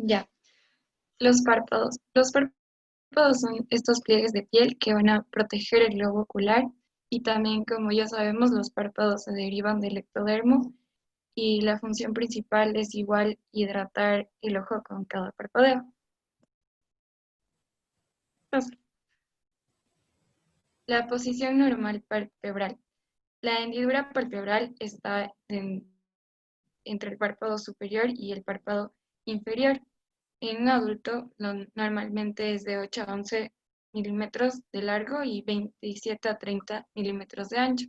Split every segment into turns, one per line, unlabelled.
Ya, los párpados. Los párpados son estos pliegues de piel que van a proteger el globo ocular y también, como ya sabemos, los párpados se derivan del ectodermo y la función principal es igual hidratar el ojo con cada parpadeo. Entonces, la posición normal palpebral. La hendidura palpebral está entre el párpado superior y el párpado inferior. En un adulto normalmente es de 8 a 11 milímetros de largo y 27 a 30 milímetros de ancho.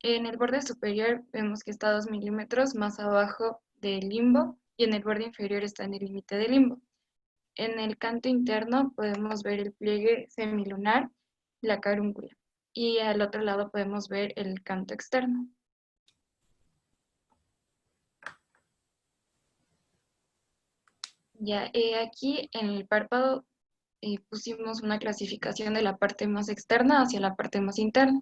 En el borde superior vemos que está 2 milímetros más abajo del limbo y en el borde inferior está en el límite del limbo. En el canto interno podemos ver el pliegue semilunar, la carúncula, y al otro lado podemos ver el canto externo. Ya, aquí en el párpado pusimos una clasificación de la parte más externa hacia la parte más interna.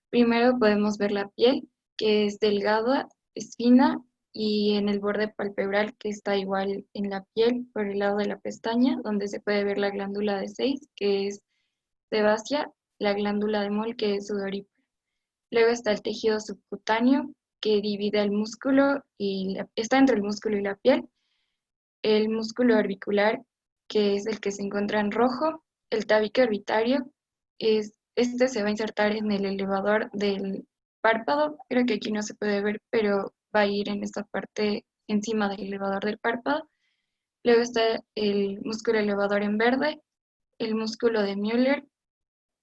Primero podemos ver la piel, que es delgada, es fina, y en el borde palpebral, que está igual en la piel, por el lado de la pestaña, donde se puede ver la glándula de Seyss, que es sebácea, la glándula de Moll, que es sudorípara. Luego está el tejido subcutáneo, que divide el músculo y está entre el músculo y la piel. El músculo orbicular, que es el que se encuentra en rojo. El tabique orbitario, este se va a insertar en el elevador del párpado. Creo que aquí no se puede ver, pero va a ir en esta parte encima del elevador del párpado. Luego está el músculo elevador en verde, el músculo de Müller,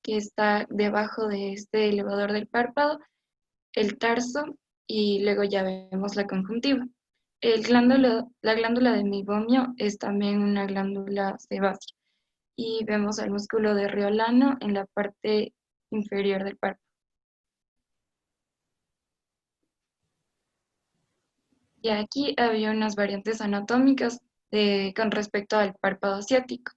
que está debajo de este elevador del párpado, el tarso y luego ya vemos la conjuntiva. La glándula de meiomio es también una glándula sebácea y vemos el músculo de Riolano en la parte inferior del párpado. Y aquí había unas variantes anatómicas con respecto al párpado asiático.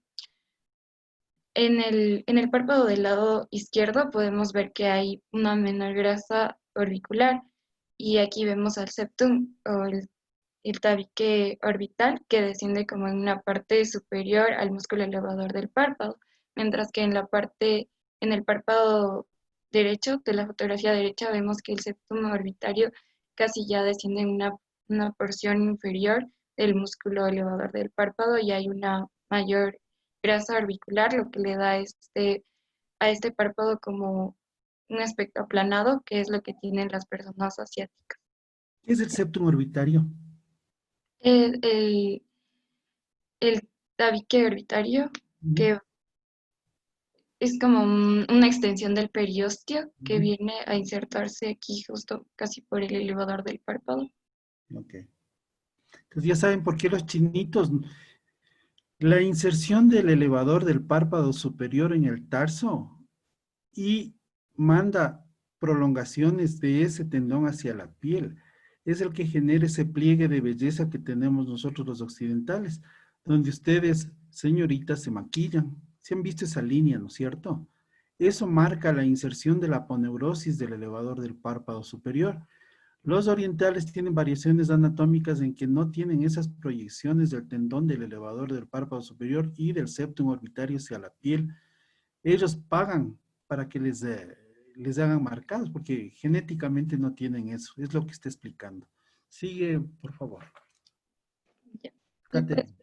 En el párpado del lado izquierdo podemos ver que hay una menor grasa orbicular y aquí vemos al septum o el tabique orbital que desciende como en una parte superior al músculo elevador del párpado, mientras que en el párpado derecho de la fotografía derecha vemos que el septum orbitario casi ya desciende en una porción inferior del músculo elevador del párpado y hay una mayor grasa orbicular, lo que le da a este párpado como un aspecto aplanado, que es lo que tienen las personas asiáticas.
¿Qué es el septum orbitario?
El, el, el tabique orbitario,
Ujú,
que es como una extensión del periósteo que
ujú.
viene a insertarse aquí justo casi por el elevador del párpado.
Ok. Entonces ya saben por qué los chinitos, la inserción del elevador del párpado superior en el tarso y manda prolongaciones de ese tendón hacia la piel. Es el que genera ese pliegue de belleza que tenemos nosotros los occidentales, donde ustedes, señoritas, se maquillan. Se han visto esa línea, ¿no es cierto? Eso marca la inserción de la aponeurosis del elevador del párpado superior. Los orientales tienen variaciones anatómicas en que no tienen esas proyecciones del tendón del elevador del párpado superior y del septum orbitario hacia la piel. Ellos pagan para que les hagan marcados, porque genéticamente no tienen eso. Es lo que está explicando. Sigue, por favor.
Ya. Y pues,
Catherine.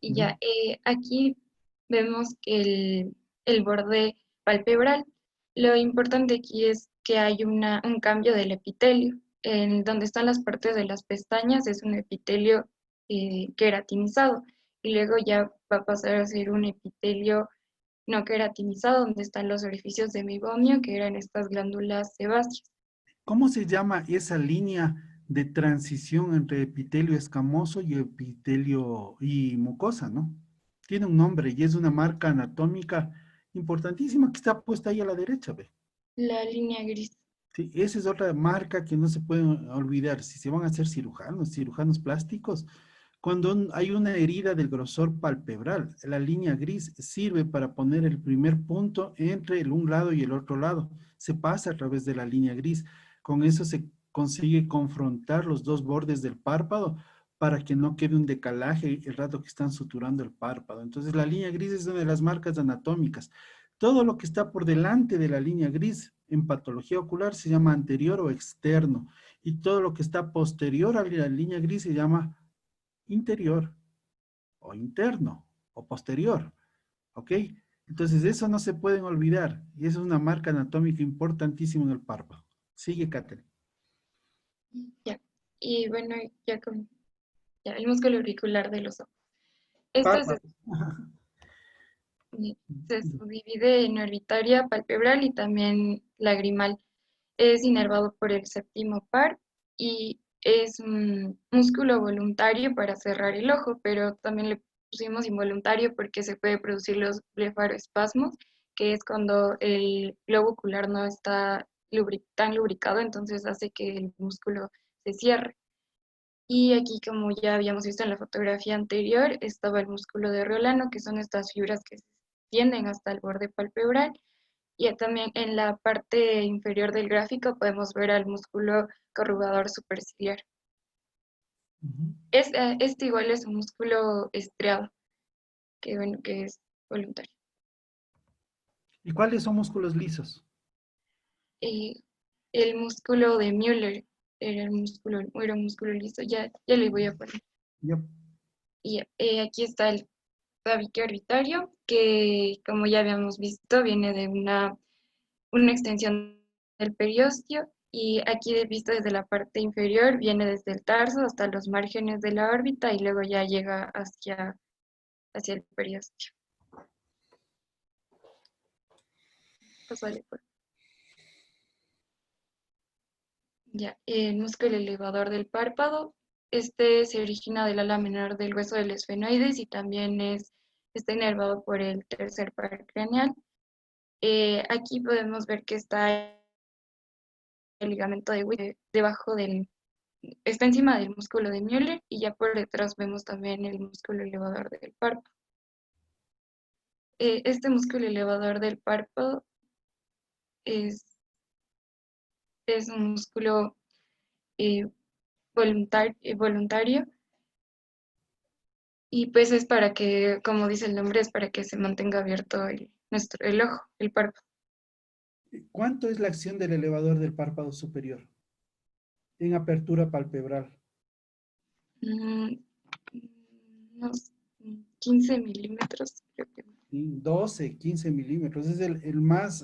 y
Ujú.
ya, aquí vemos que el borde palpebral, lo importante aquí es que hay un cambio del epitelio. En donde están las partes de las pestañas es un epitelio queratinizado y luego ya va a pasar a ser un epitelio no queratinizado donde están los orificios de meiomio, que eran estas glándulas sebáceas.
¿Cómo se llama esa línea de transición entre epitelio escamoso y epitelio y mucosa, ¿no? Tiene un nombre y es una marca anatómica importantísima que está puesta ahí a la derecha, ¿ve?
La línea gris.
Sí, esa es otra marca que no se puede olvidar. Si se van a hacer cirujanos plásticos, cuando hay una herida del grosor palpebral, la línea gris sirve para poner el primer punto entre un lado y el otro lado. Se pasa a través de la línea gris. Con eso se consigue confrontar los dos bordes del párpado para que no quede un decalaje el rato que están suturando el párpado. Entonces la línea gris es una de las marcas anatómicas. Todo lo que está por delante de la línea gris en patología ocular se llama anterior o externo, y todo lo que está posterior a la línea gris se llama interior o interno o posterior, ¿ok? Entonces eso no se pueden olvidar, y eso es una marca anatómica importantísima en el párpado. Sigue, Catherine.
Ya. Y bueno, ya con ya, el músculo auricular de los ojos. Este
Párpado.
se subdivide en orbitaria, palpebral y también lagrimal. Es inervado por el séptimo par y es un músculo voluntario para cerrar el ojo, pero también le pusimos involuntario porque se puede producir los blefaroespasmos, que es cuando el globo ocular no está tan lubricado, entonces hace que el músculo se cierre. Y aquí, como ya habíamos visto en la fotografía anterior, estaba el músculo de Riolano, que son estas fibras que se extienden hasta el borde palpebral. Y también en la parte inferior del gráfico podemos ver al músculo corrugador superciliar.
Ujú.
Este igual es un músculo estriado, que, bueno, que es voluntario.
¿Y cuáles son músculos lisos?
Y el músculo de Müller era un músculo liso, ya le voy a poner.
Yo.
Y aquí está el tabique orbitario, que como ya habíamos visto, viene de una extensión del periósteo, y aquí visto desde la parte inferior, viene desde el tarso hasta los márgenes de la órbita y luego ya llega hacia el periósteo. Pásale, pues. Ya, el músculo elevador del párpado, este se origina del ala menor del hueso del esfenoides y también está inervado por el tercer par craneal. Aquí podemos ver que está el ligamento de Witt debajo está encima del músculo de Müller y ya por detrás vemos también el músculo elevador del párpado. Este músculo elevador del párpado es, es un músculo eh, voluntario y pues es para que, como dice el nombre, es para que se mantenga abierto el ojo, el párpado.
¿Cuánto es la acción del elevador del párpado superior en apertura palpebral?
Mm, Unos 15 milímetros, creo que.
¿Sí? 12, 15 milímetros. Es el más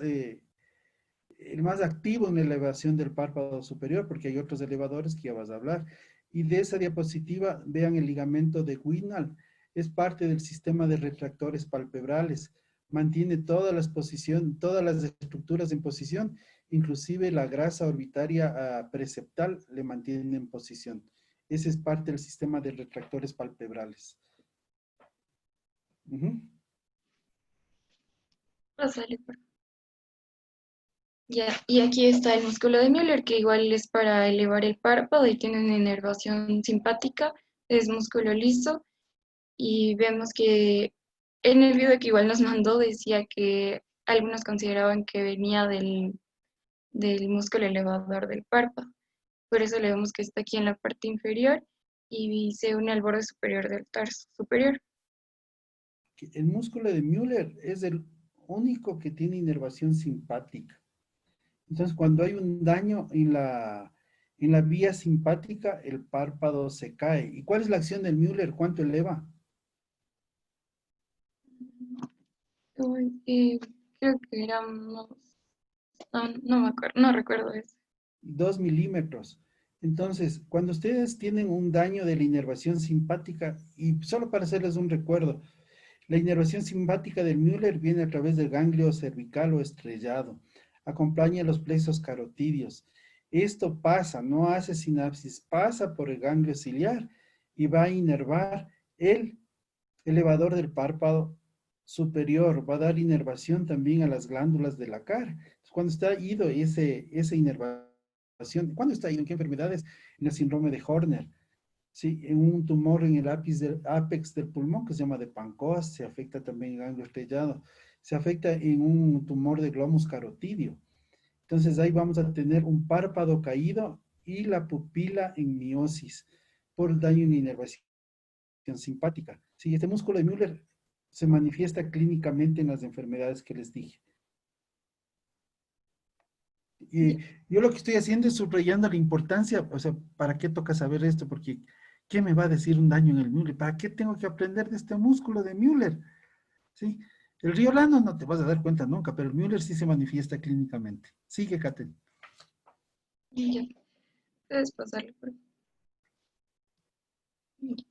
activo en la elevación del párpado superior, porque hay otros elevadores que ya vas a hablar. Y de esa diapositiva, vean el ligamento de Wienald. Es parte del sistema de retractores palpebrales. Mantiene todas las estructuras en posición, inclusive la grasa orbitaria preceptal le mantiene en posición. Ese es parte del sistema de retractores palpebrales. Ujú.
Pásale, por favor. Ya, y aquí está el músculo de Müller, que igual es para elevar el párpado y tiene una inervación simpática, es músculo liso, y vemos que en el video que igual nos mandó decía que algunos consideraban que venía del músculo elevador del párpado. Por eso le vemos que está aquí en la parte inferior y se une al borde superior del tarso superior.
El músculo de Müller es el único que tiene inervación simpática. Entonces, cuando hay un daño en la vía simpática, el párpado se cae. ¿Y cuál es la acción del Müller? ¿Cuánto eleva?
Uy, creo que eran no me acuerdo, no recuerdo eso.
2 milímetros. Entonces, cuando ustedes tienen un daño de la inervación simpática, y solo para hacerles un recuerdo, la inervación simpática del Müller viene a través del ganglio cervical o estrellado. Acompaña los plexos carotidios. Esto pasa, no hace sinapsis, pasa por el ganglio ciliar y va a inervar el elevador del párpado superior. Va a dar inervación también a las glándulas de la cara. Entonces, cuando está ido esa inervación, ¿cuándo está ido? ¿En qué enfermedades? En el síndrome de Horner. Sí, en un tumor en el ápex del pulmón que se llama de Pancoast, se afecta también el ganglio estrellado, se afecta en un tumor de glomus carotidio. Entonces ahí vamos a tener un párpado caído y la pupila en miosis. por daño en inervación simpática. Sí, este músculo de Müller se manifiesta clínicamente en las enfermedades que les dije. Y yo lo que estoy haciendo es subrayando la importancia, o sea, ¿para qué toca saber esto? Porque, ¿qué me va a decir un daño en el Müller? ¿Para qué tengo que aprender de este músculo de Müller? ¿Sí? El riolano no te vas a dar cuenta nunca, pero el Müller sí se manifiesta clínicamente. Sigue, Katherine.
Y ya, puedes pasarle por aquí.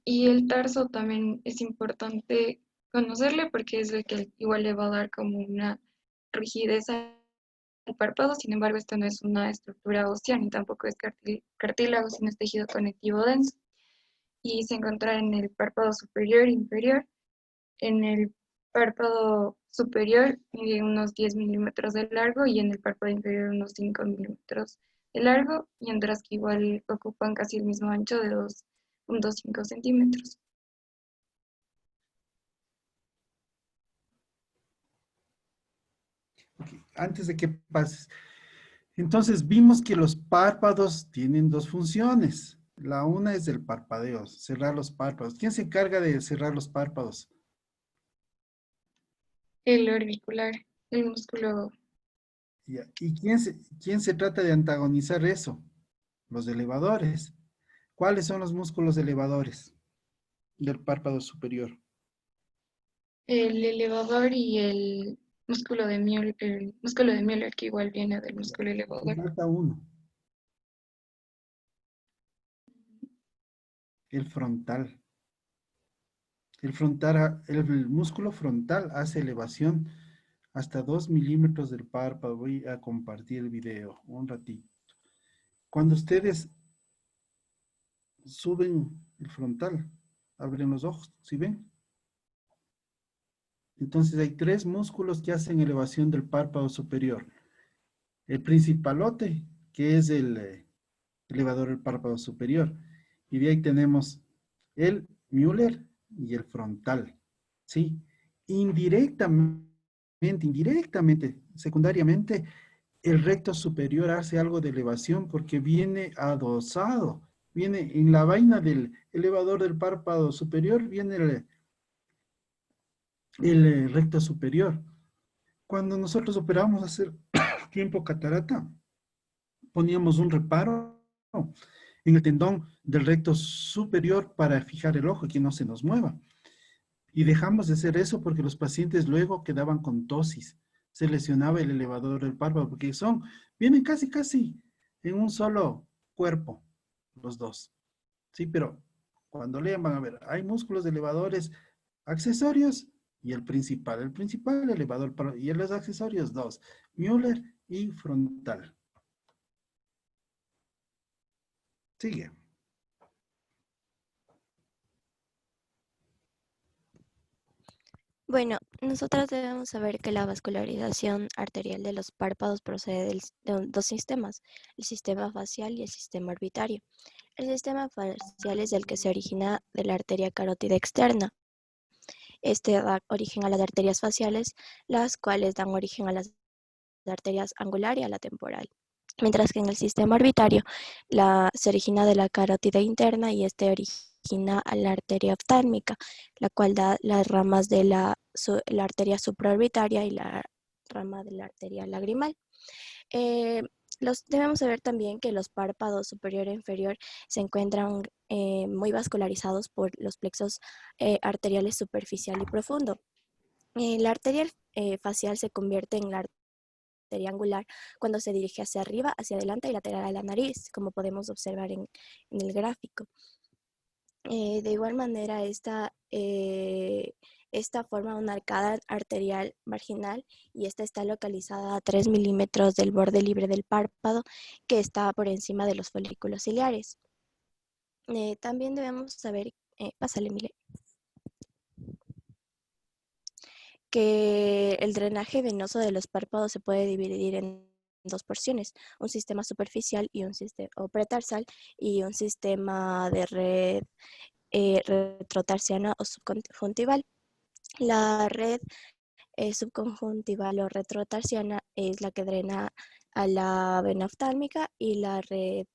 Y el tarso también es importante conocerle porque es el que igual le va a dar como una rigidez al párpado. Sin embargo, esto no es una estructura ósea ni tampoco es cartílago, sino es tejido conectivo denso. Y se encuentra en el párpado superior e inferior. En el párpado superior mide unos 10 milímetros de largo y en el párpado inferior unos 5 milímetros de largo, mientras que igual ocupan casi el mismo ancho de 2,5 centímetros.
Ok, antes de que pases. Entonces vimos que los párpados tienen dos funciones. La una es el parpadeo, cerrar los párpados. ¿Quién se encarga de cerrar los párpados?
El orbicular, el músculo,
Ya, ¿y quién se trata de antagonizar eso? Los elevadores. ¿Cuáles son los músculos elevadores del párpado superior?
el elevador y el músculo de Müller, que igual viene del
Ya,
músculo
te
elevador.
falta uno, el frontal. El músculo frontal hace elevación hasta 2 milímetros del párpado. Voy a compartir el video un ratito. Cuando ustedes suben el frontal, abren los ojos, ¿sí ven? Entonces hay tres músculos que hacen elevación del párpado superior. El principalote, que es el elevador del párpado superior. Y de ahí tenemos el Müller y el frontal, ¿sí? Indirectamente, secundariamente, el recto superior hace algo de elevación porque viene adosado, viene en la vaina del elevador del párpado superior, viene el recto superior. Cuando nosotros operamos hace tiempo catarata, poníamos un reparo en el tendón del recto superior para fijar el ojo y que no se nos mueva. Y dejamos de hacer eso porque los pacientes luego quedaban con tosis. Se lesionaba el elevador del párpado porque vienen casi en un solo cuerpo, los dos. Sí, pero cuando lean van a ver, hay músculos elevadores accesorios y el principal. El principal elevador y los accesorios dos, Müller y frontal. Sigue.
Bueno, nosotros debemos saber que la vascularización arterial de los párpados procede de dos sistemas, el sistema facial y el sistema orbitario. El sistema facial es el que se origina de la arteria carótida externa. Este da origen a las arterias faciales, las cuales dan origen a las arterias angular y a la temporal. Mientras que en el sistema orbitario se origina de la carótida interna y este origina a la arteria oftálmica, la cual da las ramas de la arteria supraorbitaria y la rama de la arteria lagrimal. Eh, debemos saber también que los párpados superior e inferior se encuentran muy vascularizados por los plexos arteriales superficial y profundo. La arteria facial se convierte en la arteria angular cuando se dirige hacia arriba, hacia adelante y lateral a la nariz, como podemos observar en el gráfico. De igual manera, esta forma una arcada arterial marginal y esta está localizada a 3 milímetros del borde libre del párpado que está por encima de los folículos ciliares. También debemos saber, pásale, Mile, que el drenaje venoso de los párpados se puede dividir en dos porciones, un sistema superficial y un sistema pretarsal y un sistema de red retrotarsiana o subconjuntival. La red subconjuntival o retrotarsiana es la que drena a la vena oftálmica y la red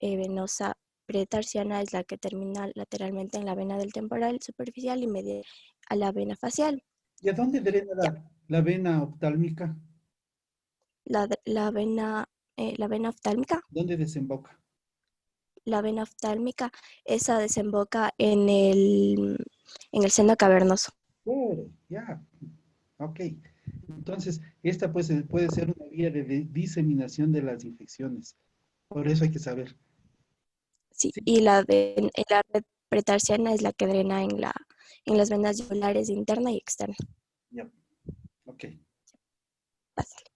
venosa pretarsiana es la que termina lateralmente en la vena del temporal superficial y media a la vena facial.
¿Y a dónde drena
Ya,
la vena oftálmica?
la vena oftálmica.
¿Dónde desemboca?
La vena oftálmica, esa desemboca en el seno cavernoso.
Claro, ya, ok. Entonces, esta pues, puede ser una vía de diseminación de las infecciones. Por eso hay que saber.
Sí,
Sí,
y la red pretarsiana es la que drena en las venas yugulares interna y externa.
ya, ok.
Pásale.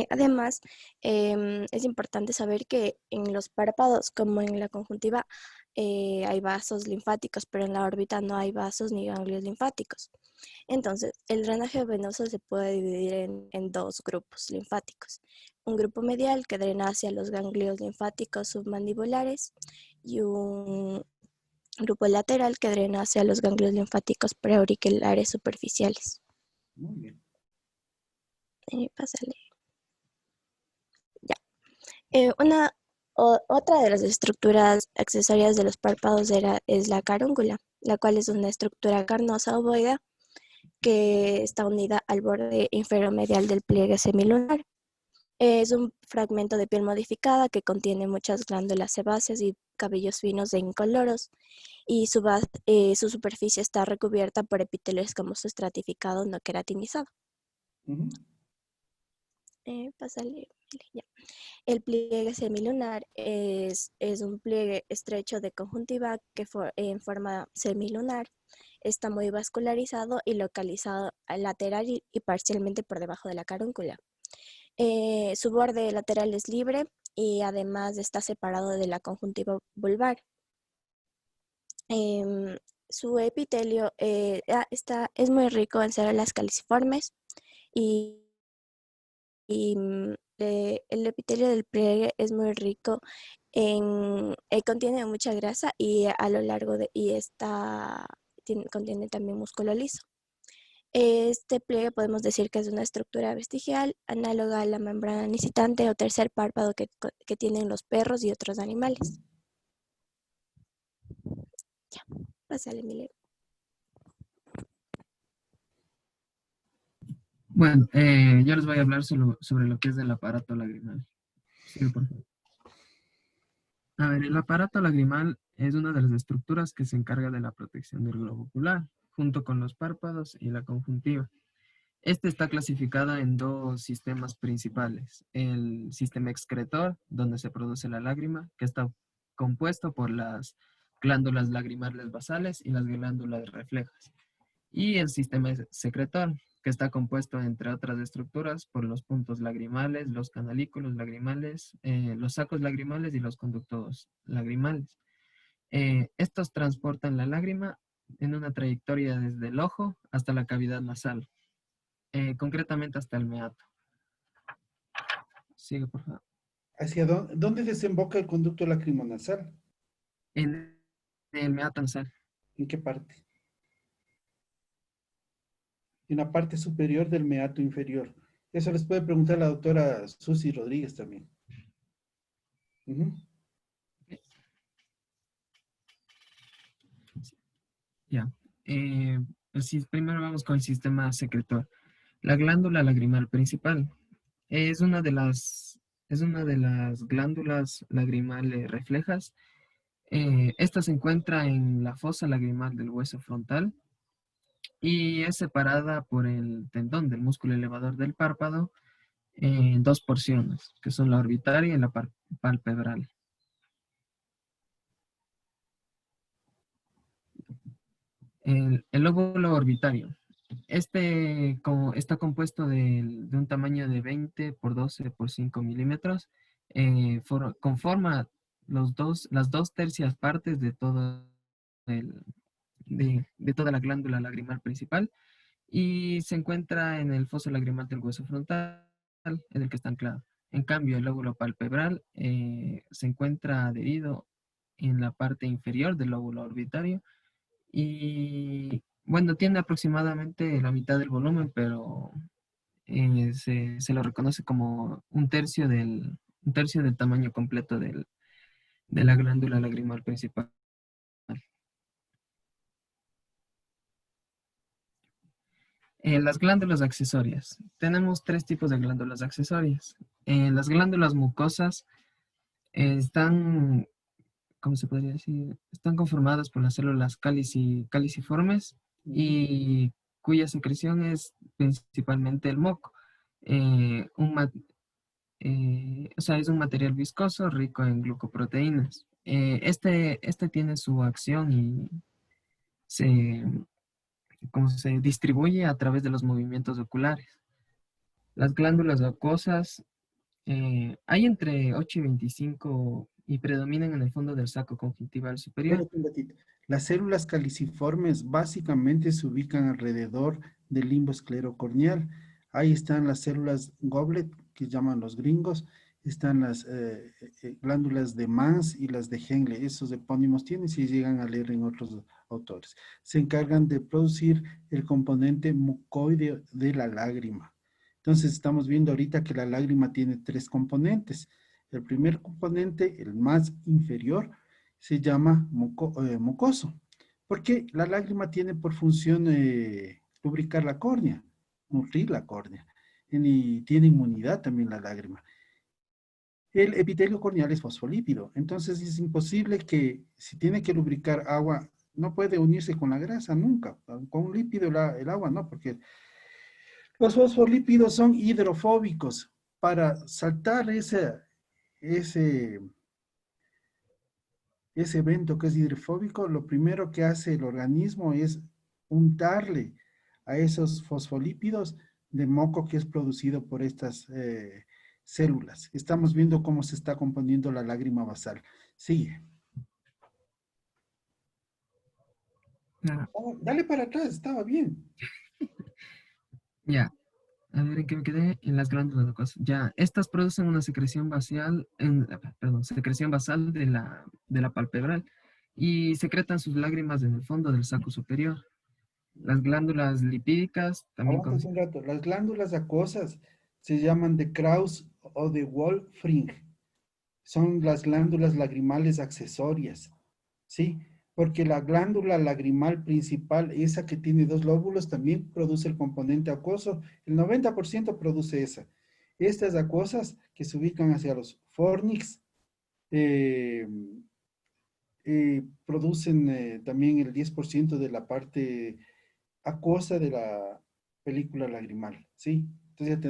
Además, es importante saber que en los párpados, como en la conjuntiva, hay vasos linfáticos, pero en la órbita no hay vasos ni ganglios linfáticos. Entonces, el drenaje venoso se puede dividir en dos grupos linfáticos. Un grupo medial que drena hacia los ganglios linfáticos submandibulares y un grupo lateral que drena hacia los ganglios linfáticos preauriculares superficiales.
Muy bien.
Pásale. Ya. Otra de las estructuras accesorias de los párpados es la carúncula, la cual es una estructura carnosa ovoide que está unida al borde inferomedial del pliegue semilunar. Es un fragmento de piel modificada que contiene muchas glándulas sebáceas y cabellos finos e incoloros, y su superficie está recubierta por epitelio escamoso estratificado no queratinizado.
Ujú.
Pásale, ya. El pliegue semilunar es un pliegue estrecho de conjuntiva que en forma semilunar está muy vascularizado y localizado lateral y parcialmente por debajo de la carúncula. Su borde lateral es libre y además está separado de la conjuntiva vulvar. Em, Su epitelio es muy rico en células caliciformes y, el epitelio del pliegue es muy rico contiene mucha grasa y a lo largo contiene también músculo liso. Este pliegue podemos decir que es una estructura vestigial análoga a la membrana nicitante o tercer párpado que tienen los perros y otros animales. Ya, pásale, Emilio.
Bueno, yo les voy a hablar sobre lo que es el aparato lagrimal. Sí, por favor. A ver, el aparato lagrimal es una de las estructuras que se encarga de la protección del globo ocular, junto con los párpados y la conjuntiva. Este está clasificado en dos sistemas principales. El sistema excretor, donde se produce la lágrima, que está compuesto por las glándulas lagrimales basales y las glándulas reflejas. Y el sistema secretor, que está compuesto, entre otras estructuras, por los puntos lagrimales, los canalículos lagrimales, los sacos lagrimales y los conductos lagrimales. Estos transportan la lágrima en una trayectoria desde el ojo hasta la cavidad nasal, concretamente hasta el meato. Sigue, por favor.
¿Hacia dónde desemboca el conducto lacrimonasal?
En el meato nasal.
¿En qué parte? En la parte superior del meato inferior. Eso les puede preguntar la doctora Susi Rodríguez también. Ujú.
Ya. Primero vamos con el sistema secretor. La glándula lagrimal principal es es una de las glándulas lagrimales reflejas. Esta se encuentra en la fosa lagrimal del hueso frontal y es separada por el tendón del músculo elevador del párpado en dos porciones, que son la orbitaria y la palpebral. El lóbulo orbitario. Está compuesto de un tamaño de 20 por 12 por 5 milímetros. Conforma las dos tercias partes de, el- de toda la glándula lagrimal principal y se encuentra en el foso lagrimal del hueso frontal, en el que está anclado. En cambio, el lóbulo palpebral se encuentra adherido en la parte inferior del lóbulo orbitario y, bueno, tiene aproximadamente la mitad del volumen, pero se lo reconoce como un tercio un tercio del tamaño completo de la glándula lagrimal principal. Las glándulas accesorias. Tenemos tres tipos de glándulas accesorias. Las glándulas mucosas están, ¿cómo se podría decir? Están conformadas por las células caliciformes y cuya secreción es principalmente el moco. O sea, es un material viscoso rico en glucoproteínas. Este tiene su acción y se, como se distribuye a través de los movimientos oculares. Las glándulas acuosas hay entre 8 y 25 y predominan en el fondo del saco conjuntival superior.
Espérate un ratito. Las células caliciformes básicamente se ubican alrededor del limbo esclerocorneal. Ahí están las células goblet, que llaman los gringos, están las glándulas de Mans y las de Henle. Esos epónimos tienen si llegan a leer en otros autores. Se encargan de producir el componente mucoide de la lágrima. Entonces estamos viendo ahorita que la lágrima tiene tres componentes. El primer componente, el más inferior, se llama mucoso, porque la lágrima tiene por función lubricar la córnea, nutrir la córnea, y tiene inmunidad también la lágrima. El epitelio corneal es fosfolípido, entonces es imposible que si tiene que lubricar agua, no puede unirse con la grasa nunca, con un lípido el agua no, porque los fosfolípidos son hidrofóbicos. Para saltar ese ese evento que es hidrofóbico, lo primero que hace el organismo es untarle a esos fosfolípidos de moco que es producido por estas células. Estamos viendo cómo se está componiendo la lágrima basal. Sigue.
Ah,
Oh, dale para atrás, estaba bien.
ya, a ver en qué me quedé. En las glándulas acuosas. Ya, estas producen una secreción basal, perdón, secreción basal de la palpebral y secretan sus lágrimas en el fondo del saco superior. Las glándulas lipídicas, también
Aguántate
conocidas.
un rato. Las glándulas acuosas se llaman de Krauss o de Wolfring. Son las glándulas lagrimales accesorias, ¿sí? Porque la glándula lagrimal principal, esa que tiene dos lóbulos, también produce el componente acuoso. El 90% produce esa. Estas acuosas que se ubican hacia los fornix eh, producen también el 10% de la parte acuosa de la película lagrimal, ¿sí? Entonces ya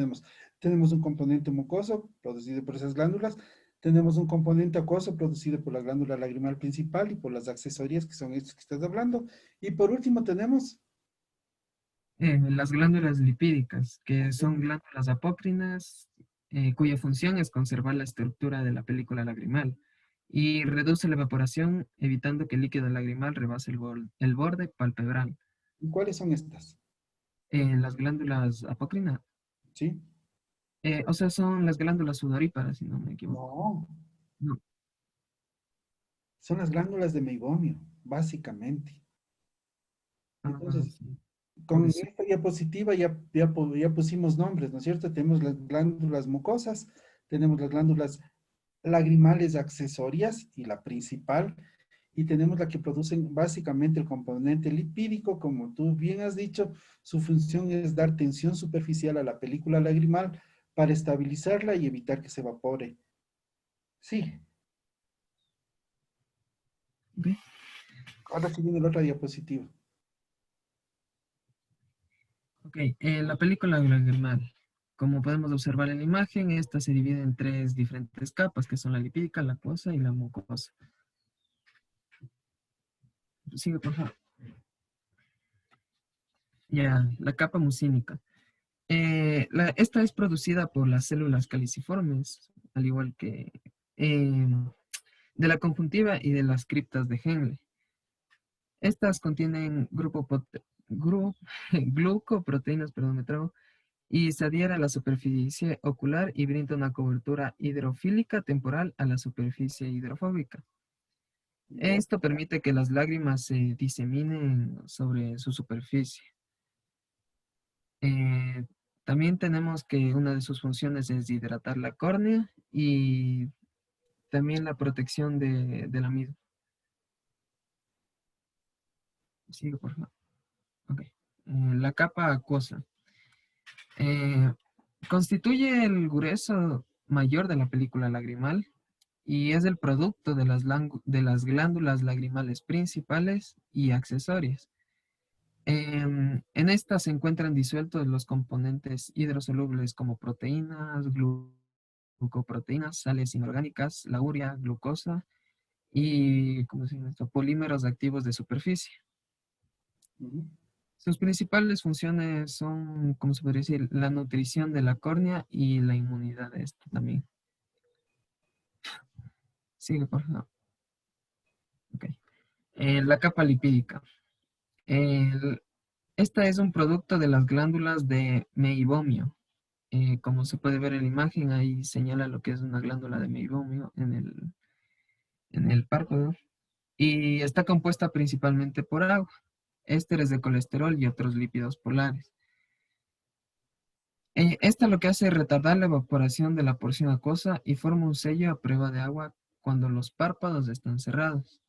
tenemos un componente mucoso producido por esas glándulas, tenemos un componente acuoso producido por la glándula lagrimal principal y por las accesorias que son estos que estás hablando. Y por último tenemos,
Las glándulas lipídicas, que son glándulas apócrinas, cuya función es conservar la estructura de la película lagrimal y reduce la evaporación, evitando que el líquido lagrimal rebase el borde palpebral.
¿y cuáles son estas?
Las glándulas apócrinas,
¿Sí?
o sea, son las glándulas sudoríparas, si no me equivoco.
No,
No.
son las glándulas de meibomio, básicamente.
Ah,
Entonces,
sí, puede
con
ser.
esta diapositiva ya pusimos nombres, ¿no es cierto? Tenemos las glándulas mucosas, tenemos las glándulas lagrimales accesorias y la principal, y tenemos la que producen básicamente el componente lipídico, como tú bien has dicho, su función es dar tensión superficial a la película lagrimal para estabilizarla y evitar que se evapore. Sí,
Ok.
ahora sí viene la otra diapositiva.
Ok, la película lagrimal. Como podemos observar en la imagen, esta se divide en tres diferentes capas, que son la lipídica, la acuosa y la mucosa. Sigue, por favor. Ya, la capa mucínica. Esta es producida por las células caliciformes, al igual que de la conjuntiva y de las criptas de Henle. Estas contienen glucoproteínas, perdón, me trago, y se adhiere a la superficie ocular y brinda una cobertura hidrofílica temporal a la superficie hidrofóbica.
Ya.
Esto permite que las lágrimas se diseminen sobre su superficie. Eh, También tenemos que una de sus funciones es hidratar la córnea y también la protección de la misma. Sigue, por favor. Ok. La capa acuosa. Eh, constituye el grueso mayor de la película lagrimal y es el producto de de las glándulas lagrimales principales y accesorias. En esta se encuentran disueltos los componentes hidrosolubles como proteínas, glucoproteínas, sales inorgánicas, la urea, glucosa y ¿cómo se llama esto? Polímeros activos de superficie.
Ujú.
Sus principales funciones son, ¿cómo se podría decir? La nutrición de la córnea y la inmunidad de esta también. Sigue, por favor. Ok. La capa lipídica. El- Esta es un producto de las glándulas de meibomio. Como se puede ver en la imagen, ahí señala lo que es una glándula de meibomio en el párpado. Y está compuesta principalmente por agua, ésteres de colesterol y otros lípidos polares. Esta lo que hace es retardar la evaporación de la porción acuosa y forma un sello a prueba de agua cuando los párpados están cerrados.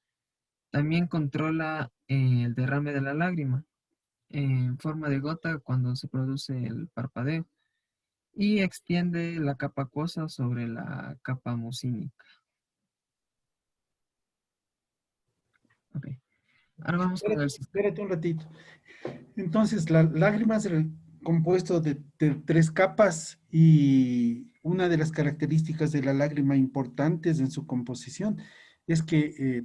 También controla el derrame de la lágrima en forma de gota cuando se produce el parpadeo y extiende la capa acuosa sobre la capa mucínica. Ok. Ahora vamos con el sistema.
Espérate un ratito. Entonces, la lágrima es el compuesto de tres capas y una de las características de la lágrima importantes en su composición es que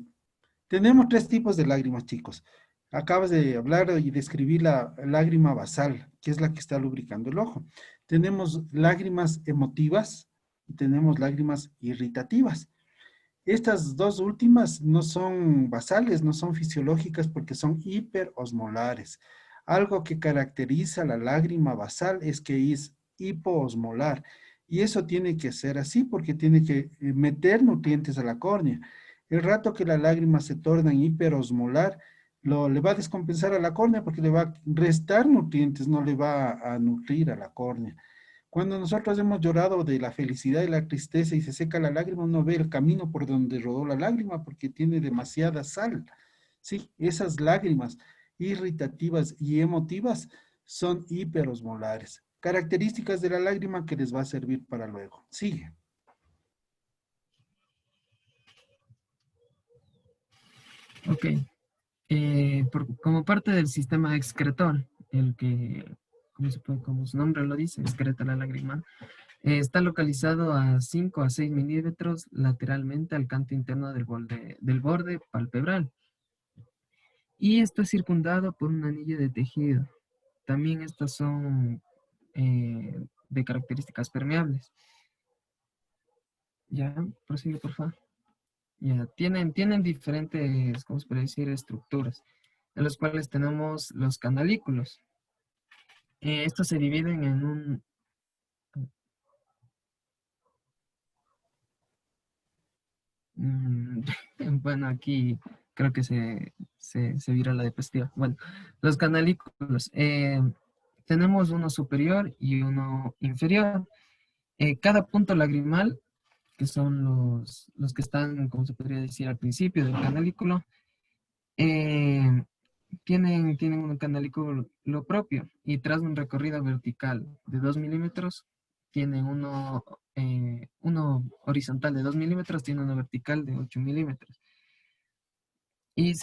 tenemos tres tipos de lágrimas, chicos. Acabas de hablar y describir la lágrima basal, que es la que está lubricando el ojo. Tenemos lágrimas emotivas y tenemos lágrimas irritativas. Estas dos últimas no son basales, no son fisiológicas porque son hiperosmolares. Algo que caracteriza la lágrima basal es que es hipoosmolar. Y eso tiene que ser así porque tiene que meter nutrientes a la córnea. El rato que la lágrima se torna en hiperosmolar, le va a descompensar a la córnea porque le va a restar nutrientes, no le va a nutrir a la córnea. Cuando nosotros hemos llorado de la felicidad y la tristeza y se seca la lágrima, uno ve el camino por donde rodó la lágrima porque tiene demasiada sal. Sí, esas lágrimas irritativas y emotivas son hiperosmolares. Características de la lágrima que les va a servir para luego. Sigue.
Ok. Como parte del sistema excretor, el que, como su nombre lo dice, excreta la lágrima, está localizado a 5 a 6 milímetros lateralmente al canto interno del borde palpebral y está circundado por un anillo de tejido. También estas son de características permeables. Ya, prosigue por favor. Ya, tienen diferentes, ¿cómo se puede decir?, estructuras, en los cuales tenemos los canalículos. Estos se dividen en un... mm, bueno, aquí creo que se vira la diapositiva. Bueno, los canalículos. Tenemos uno superior y uno inferior. Cada punto lagrimal, que son los que están, como se podría decir, al principio del canalículo, eh, tienen un canalículo propio y tras un recorrido vertical de 2 milímetros, tienen uno horizontal de 2 milímetros, tiene uno vertical de 8 milímetros. Y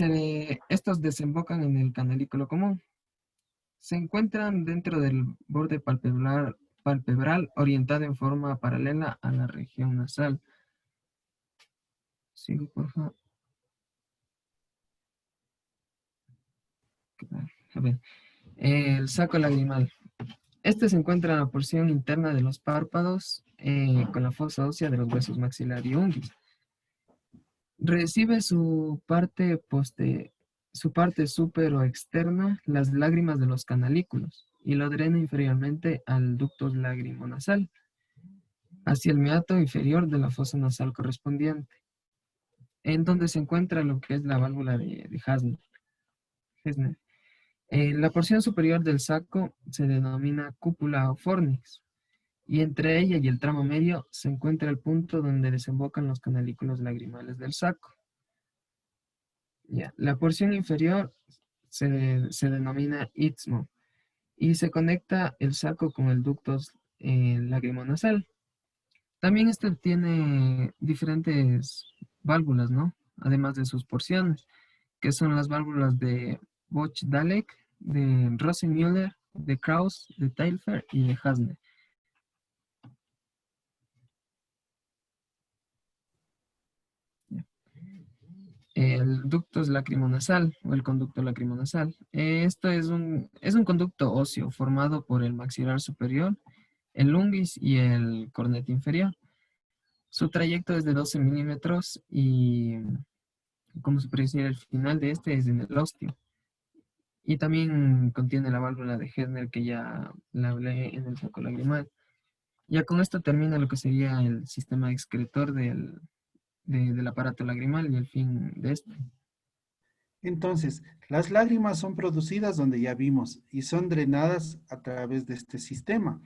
estos desembocan en el canalículo común. Se encuentran dentro del borde palpebral orientado en forma paralela a la región nasal. Sigo, por favor. A ver. El saco lagrimal. Este se encuentra en la porción interna de los párpados con la fosa ósea de los huesos maxilar y unguis. Recibe su parte súper externa las lágrimas de los canalículos y lo drena inferiormente al ducto lacrimonasal, hacia el meato inferior de la fosa nasal correspondiente, en donde se encuentra lo que es la válvula de Hasner. La porción superior del saco se denomina cúpula o fornix, y entre ella y el tramo medio se encuentra el punto donde desembocan los canalículos lagrimales del saco. Ya. La porción inferior se denomina istmo y se conecta el saco con el ducto lacrimonasal. También este tiene diferentes válvulas, ¿no? Además de sus porciones, que son las válvulas de Boch-Dalek, de Rosenmüller, de Krauss, de Taillefer y de Hasner. El ducto lacrimonasal o el conducto lacrimonasal. Esto es un conducto óseo formado por el maxilar superior, el lungus y el cornete inferior. Su trayecto es de 12 milímetros y, como se puede decir, el final de este es en el osteo. Y también contiene la válvula de Herner que ya la hablé en el saco lagrimal. Ya con esto termina lo que sería el sistema excretor del aparato lagrimal y el fin de este.
Entonces, las lágrimas son producidas donde ya vimos y son drenadas a través de este sistema.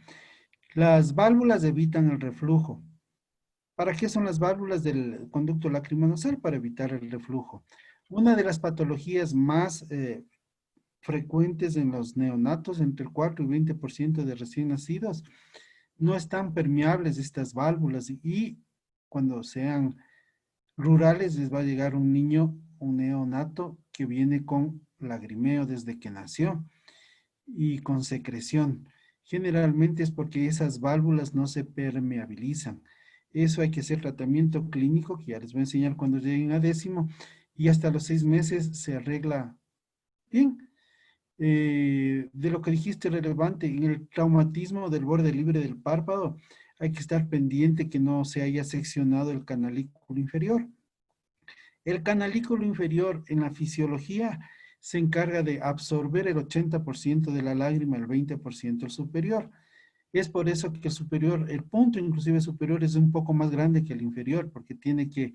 Las válvulas evitan el reflujo. ¿Para qué son las válvulas del conducto lacrimonasal? Para evitar el reflujo. Una de las patologías más frecuentes en los neonatos, entre el 4 y 20% de recién nacidos, no están permeables estas válvulas y cuando sean rurales les va a llegar un niño, un neonato que viene con lagrimeo desde que nació y con secreción. Generalmente es porque esas válvulas no se permeabilizan. Eso hay que hacer tratamiento clínico, que ya les voy a enseñar cuando lleguen a 10º, y hasta los 6 meses se arregla bien. De lo que dijiste relevante, en el traumatismo del borde libre del párpado, hay que estar pendiente que no se haya seccionado el canalículo inferior. El canalículo inferior en la fisiología se encarga de absorber el 80% de la lágrima, el 20% el superior. Es por eso que el superior, el punto inclusive superior es un poco más grande que el inferior, porque tiene que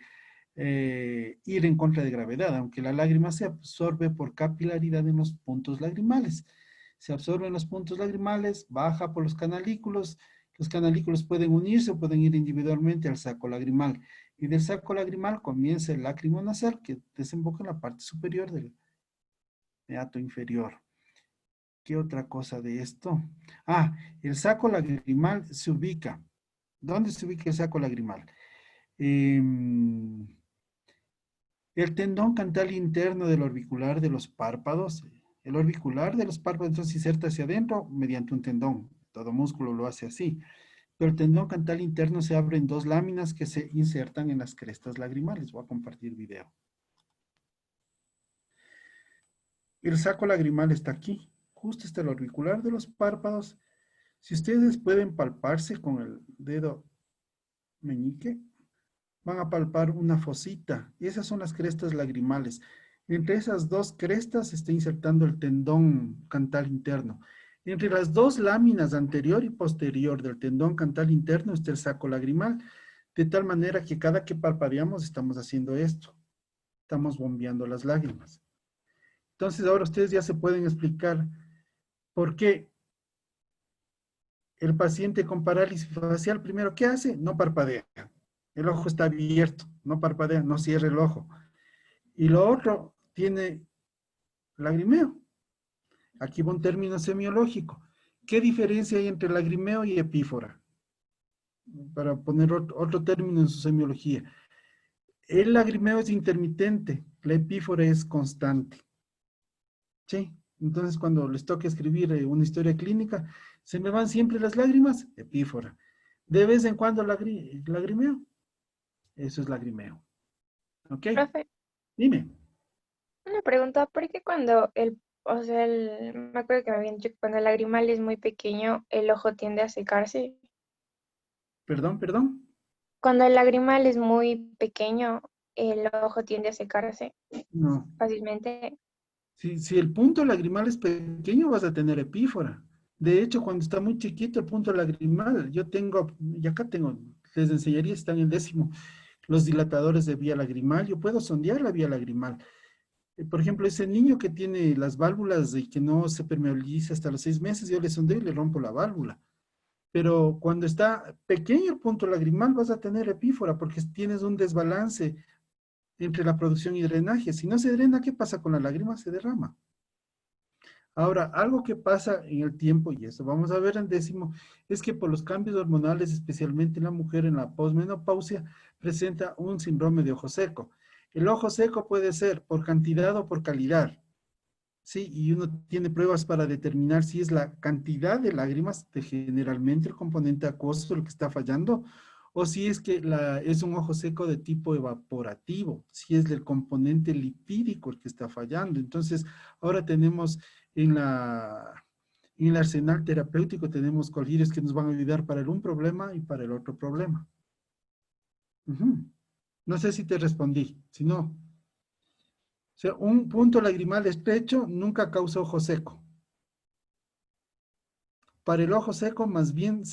ir en contra de gravedad, aunque la lágrima se absorbe por capilaridad en los puntos lagrimales. Se absorbe en los puntos lagrimales, baja por los canalículos pueden unirse o pueden ir individualmente al saco lagrimal. Y del saco lagrimal comienza el lacrimonasal que desemboca en la parte superior del meato inferior. ¿Qué otra cosa de esto? Ah, el saco lagrimal se ubica. ¿Dónde se ubica el saco lagrimal? El tendón cantal interno del orbicular de los párpados. El orbicular de los párpados entonces se inserta hacia adentro mediante un tendón. Todo músculo lo hace así. Pero el tendón cantal interno se abre en dos láminas que se insertan en las crestas lagrimales. Voy a compartir video. El saco lagrimal está aquí. Justo está el orbicular de los párpados. Si ustedes pueden palparse con el dedo meñique, van a palpar una fosita. Y esas son las crestas lagrimales. Entre esas dos crestas se está insertando el tendón cantal interno. Entre las dos láminas anterior y posterior del tendón cantal interno está el saco lagrimal, de tal manera que cada que parpadeamos estamos haciendo esto. Estamos bombeando las lágrimas. Entonces ahora ustedes ya se pueden explicar por qué el paciente con parálisis facial, primero, ¿qué hace? No parpadea. El ojo está abierto, no parpadea, no cierra el ojo. Y lo otro, tiene lagrimeo. Aquí va un término semiológico. ¿Qué diferencia hay entre lagrimeo y epífora? Para poner otro término en su semiología. El lagrimeo es intermitente, la epífora es constante. ¿Sí? Entonces, cuando les toque escribir una historia clínica, ¿se me van siempre las lágrimas? Epífora. ¿De vez en cuando lagrimeo? Eso es lagrimeo. ¿Ok?
Profe,
Dime.
una pregunta, ¿por qué cuando me acuerdo que me habían dicho que cuando el lagrimal es muy pequeño, el ojo tiende a secarse?
Perdón.
Cuando el lagrimal es muy pequeño, el ojo tiende a secarse
No.
fácilmente.
Si el punto lagrimal es pequeño, vas a tener epífora. De hecho, cuando está muy chiquito el punto lagrimal, y acá tengo, les enseñaría, están en 10º, los dilatadores de vía lagrimal. Yo puedo sondear la vía lagrimal. Por ejemplo, ese niño que tiene las válvulas y que no se permeabiliza hasta los 6 meses, yo le sondeo y le rompo la válvula. Pero cuando está pequeño el punto lagrimal vas a tener epífora porque tienes un desbalance entre la producción y drenaje. Si no se drena, ¿qué pasa con la lágrima? Se derrama. Ahora, algo que pasa en el tiempo, y eso vamos a ver en 10º, es que por los cambios hormonales, especialmente en la mujer en la posmenopausia, presenta un síndrome de ojo seco. El ojo seco puede ser por cantidad o por calidad, ¿sí? Y uno tiene pruebas para determinar si es la cantidad de lágrimas, de generalmente el componente acuoso el que está fallando, o si es que es un ojo seco de tipo evaporativo, si es el componente lipídico el que está fallando. Entonces, ahora tenemos en el arsenal terapéutico, tenemos colirios que nos van a ayudar para el un problema y para el otro problema. Ujú. No sé si te respondí, si no. O sea, un punto lagrimal estrecho nunca causa ojo seco. Para el ojo seco, más bien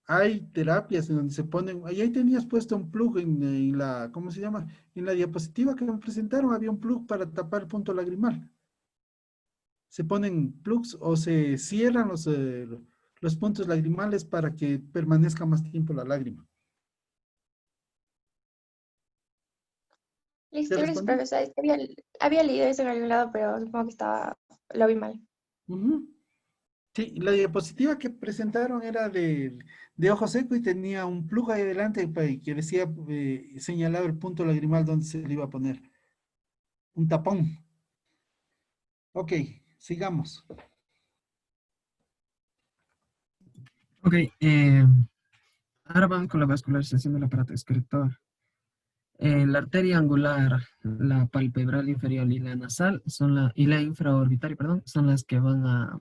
hay terapias en donde se ponen, ahí tenías puesto un plug en la, ¿cómo se llama? En la diapositiva que me presentaron había un plug para tapar el punto lagrimal. Se ponen plugs o se cierran los puntos lagrimales para que permanezca más tiempo la lágrima. ¿Te
Listo, gracias,
respondí?
profesor. Es que había leído eso en algún lado, pero supongo que lo vi mal.
Ujú. Sí, la diapositiva que presentaron era de ojo seco y tenía un plug ahí adelante que decía, señalado el punto lagrimal donde se le iba a poner. Un tapón. Ok, sigamos.
Ok, ahora vamos con la vascularización del aparato excretor. La arteria angular, la palpebral inferior y la nasal y la infraorbitaria, perdón, son las que van a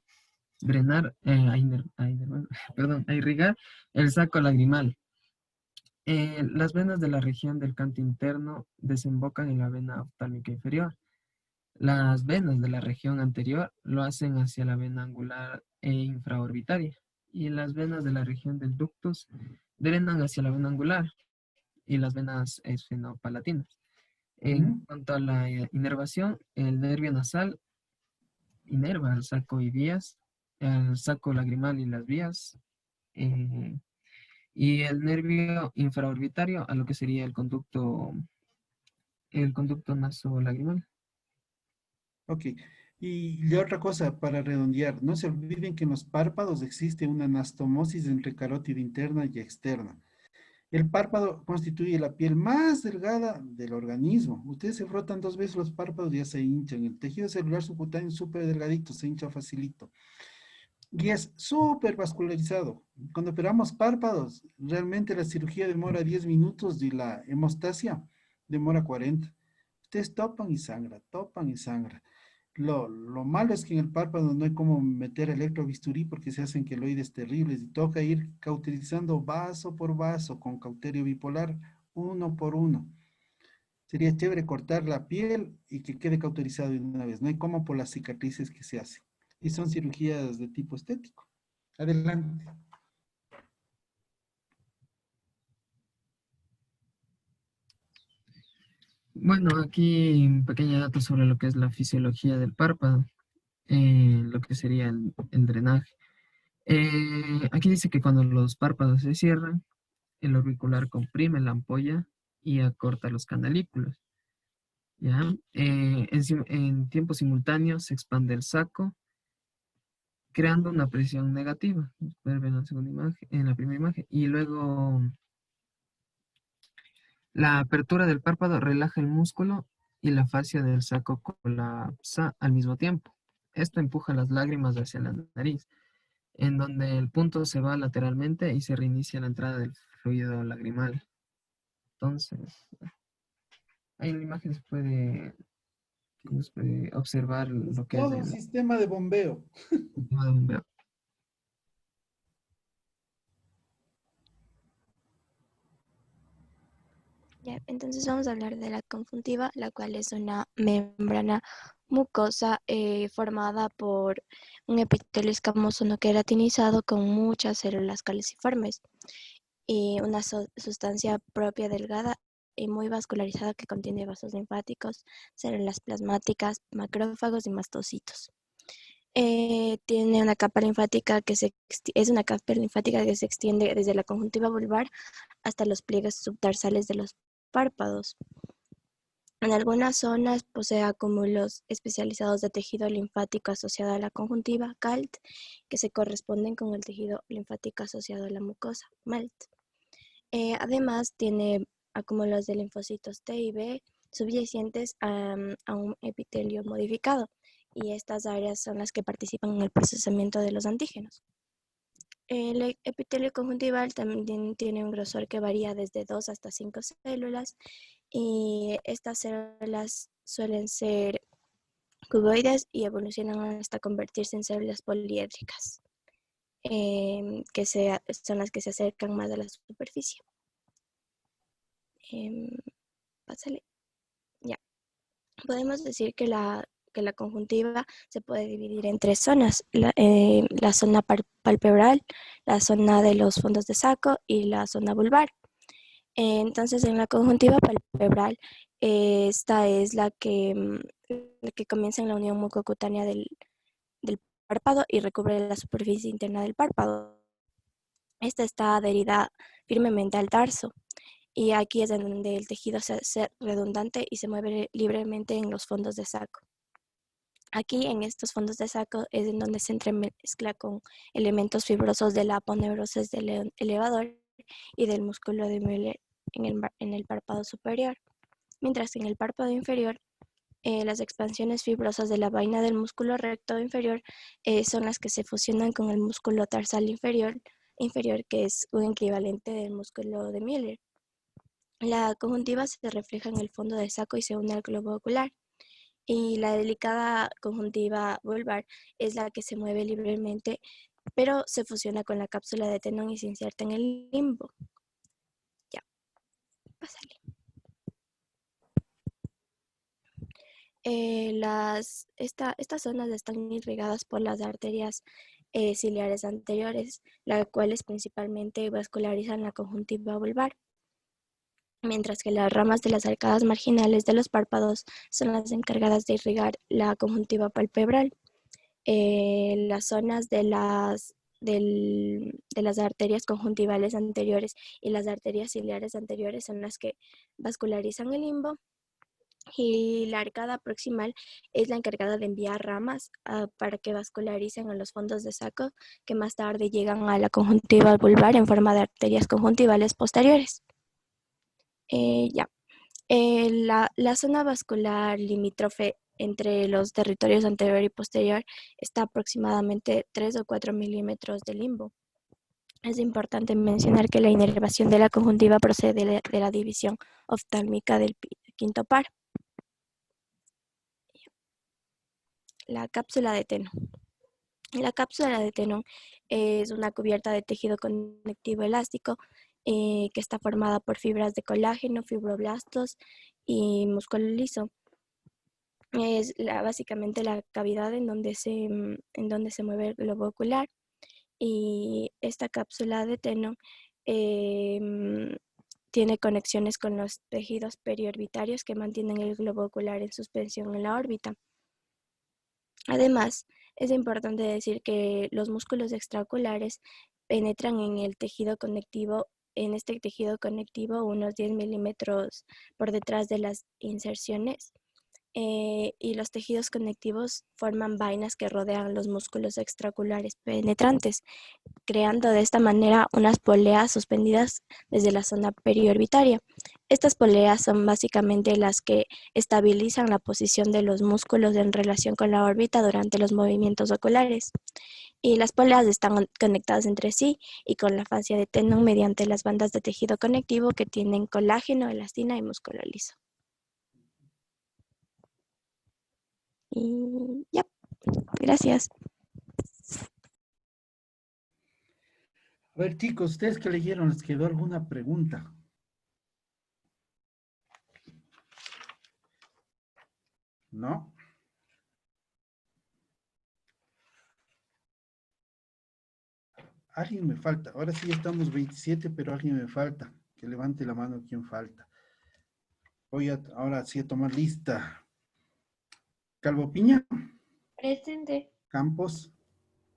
drenar, perdón, a irrigar el saco lagrimal. Las venas de la región del canto interno desembocan en la vena oftálmica inferior. Las venas de la región anterior lo hacen hacia la vena angular e infraorbitaria. Y las venas de la región del ductus drenan hacia la vena angular y las venas esfenopalatinas. En
Ujú.
cuanto a la inervación, el nervio nasal inerva el saco y vías, el saco lagrimal y las vías, y el nervio infraorbitario a lo que sería el conducto nasolagrimal.
Ok. Y otra cosa para redondear, no se olviden que en los párpados existe una anastomosis entre carótida interna y externa. El párpado constituye la piel más delgada del organismo. Ustedes se frotan 2 veces los párpados y ya se hinchan. El tejido celular subcutáneo es súper delgadito, se hincha facilito. Y es súper vascularizado. Cuando operamos párpados, realmente la cirugía demora 10 minutos y la hemostasia demora 40. Ustedes topan y sangra, topan y sangra. Lo malo es que en el párpado no hay como meter electrobisturí porque se hacen queloides terribles y toca ir cauterizando vaso por vaso con cauterio bipolar, uno por uno. Sería chévere cortar la piel y que quede cauterizado de una vez. No hay como por las cicatrices que se hacen. Y son cirugías de tipo estético. Adelante.
Bueno, aquí un pequeño dato sobre lo que es la fisiología del párpado, lo que sería el drenaje. Aquí dice que cuando los párpados se cierran, el auricular comprime la ampolla y acorta los canalículos. ¿Ya? En tiempo simultáneo se expande el saco, creando una presión negativa. Pueden ver en la segunda imagen, en la primera imagen. Y luego la apertura del párpado relaja el músculo y la fascia del saco colapsa al mismo tiempo. Esto empuja las lágrimas hacia la nariz, en donde el punto se va lateralmente y se reinicia la entrada del fluido lagrimal. Entonces, ahí en la imagen ¿cómo se puede observar
Es
lo que es
todo un
el
sistema de bombeo.
sistema de bombeo.
Ya, entonces vamos a hablar de la conjuntiva, la cual es una membrana mucosa formada por un epitelio escamoso no queratinizado con muchas células caliciformes y una sustancia propia delgada y muy vascularizada que contiene vasos linfáticos, células plasmáticas, macrófagos y mastocitos. Tiene una capa linfática es una capa linfática que se extiende desde la conjuntiva vulvar hasta los pliegues subtarsales de los párpados. En algunas zonas posee acúmulos especializados de tejido linfático asociado a la conjuntiva, CALT, que se corresponden con el tejido linfático asociado a la mucosa, MALT. Además, tiene acúmulos de linfocitos T y B subyacentes a un epitelio modificado, y estas áreas son las que participan en el procesamiento de los antígenos. El epitelio conjuntival también tiene un grosor que varía desde 2 hasta 5 células, y estas células suelen ser cuboides y evolucionan hasta convertirse en células poliédricas, son las que se acercan más a la superficie. Pásale. Ya. Podemos decir que la conjuntiva se puede dividir en 3 zonas: la zona palpebral, la zona de los fondos de saco y la zona vulvar. Entonces, en la conjuntiva palpebral, esta es la que comienza en la unión mucocutánea del párpado y recubre la superficie interna del párpado. Esta está adherida firmemente al tarso, y aquí es donde el tejido se hace redundante y se mueve libremente en los fondos de saco. Aquí, en estos fondos de saco, es en donde se entremezcla con elementos fibrosos de la aponeurosis del elevador y del músculo de Müller en el párpado superior, mientras que en el párpado inferior, las expansiones fibrosas de la vaina del músculo recto inferior son las que se fusionan con el músculo tarsal inferior, que es un equivalente del músculo de Müller. La conjuntiva se refleja en el fondo del saco y se une al globo ocular, y la delicada conjuntiva vulvar es la que se mueve libremente, pero se fusiona con la cápsula de Tenon y se inserta en el limbo. Ya, pásale. Estas zonas están irrigadas por las arterias ciliares anteriores, las cuales principalmente vascularizan la conjuntiva vulvar, mientras que las ramas de las arcadas marginales de los párpados son las encargadas de irrigar la conjuntiva palpebral. Las zonas de las arterias conjuntivales anteriores y las arterias ciliares anteriores son las que vascularizan el limbo, y la arcada proximal es la encargada de enviar ramas para que vascularicen a los fondos de saco, que más tarde llegan a la conjuntiva vulvar en forma de arterias conjuntivales posteriores. Ya. La zona vascular limítrofe entre los territorios anterior y posterior está aproximadamente 3 o 4 milímetros de limbo. Es importante mencionar que la inervación de la conjuntiva procede de la división oftálmica del quinto par. La cápsula de Tenon. La cápsula de Tenon es una cubierta de tejido conectivo elástico que está formada por fibras de colágeno, fibroblastos y músculo liso. Es básicamente la cavidad en donde se mueve el globo ocular, y esta cápsula de Tenon tiene conexiones con los tejidos periorbitarios que mantienen el globo ocular en suspensión en la órbita. Además, es importante decir que los músculos extraoculares penetran en este tejido conectivo unos 10 milímetros por detrás de las inserciones, y los tejidos conectivos forman vainas que rodean los músculos extraoculares penetrantes, creando de esta manera unas poleas suspendidas desde la zona periorbitaria. Estas poleas son básicamente las que estabilizan la posición de los músculos en relación con la órbita durante los movimientos oculares. Y las poleas están conectadas entre sí y con la fascia de Tenon mediante las bandas de tejido conectivo que tienen colágeno, elastina y músculo liso. Y ya, gracias.
A ver, chicos, ustedes que leyeron, ¿les quedó alguna pregunta? ¿No? Alguien me falta. Ahora sí estamos 27, pero alguien me falta. Que levante la mano quien falta. Voy a ahora sí a tomar lista. Calvo Piña,
Presente.
Campos,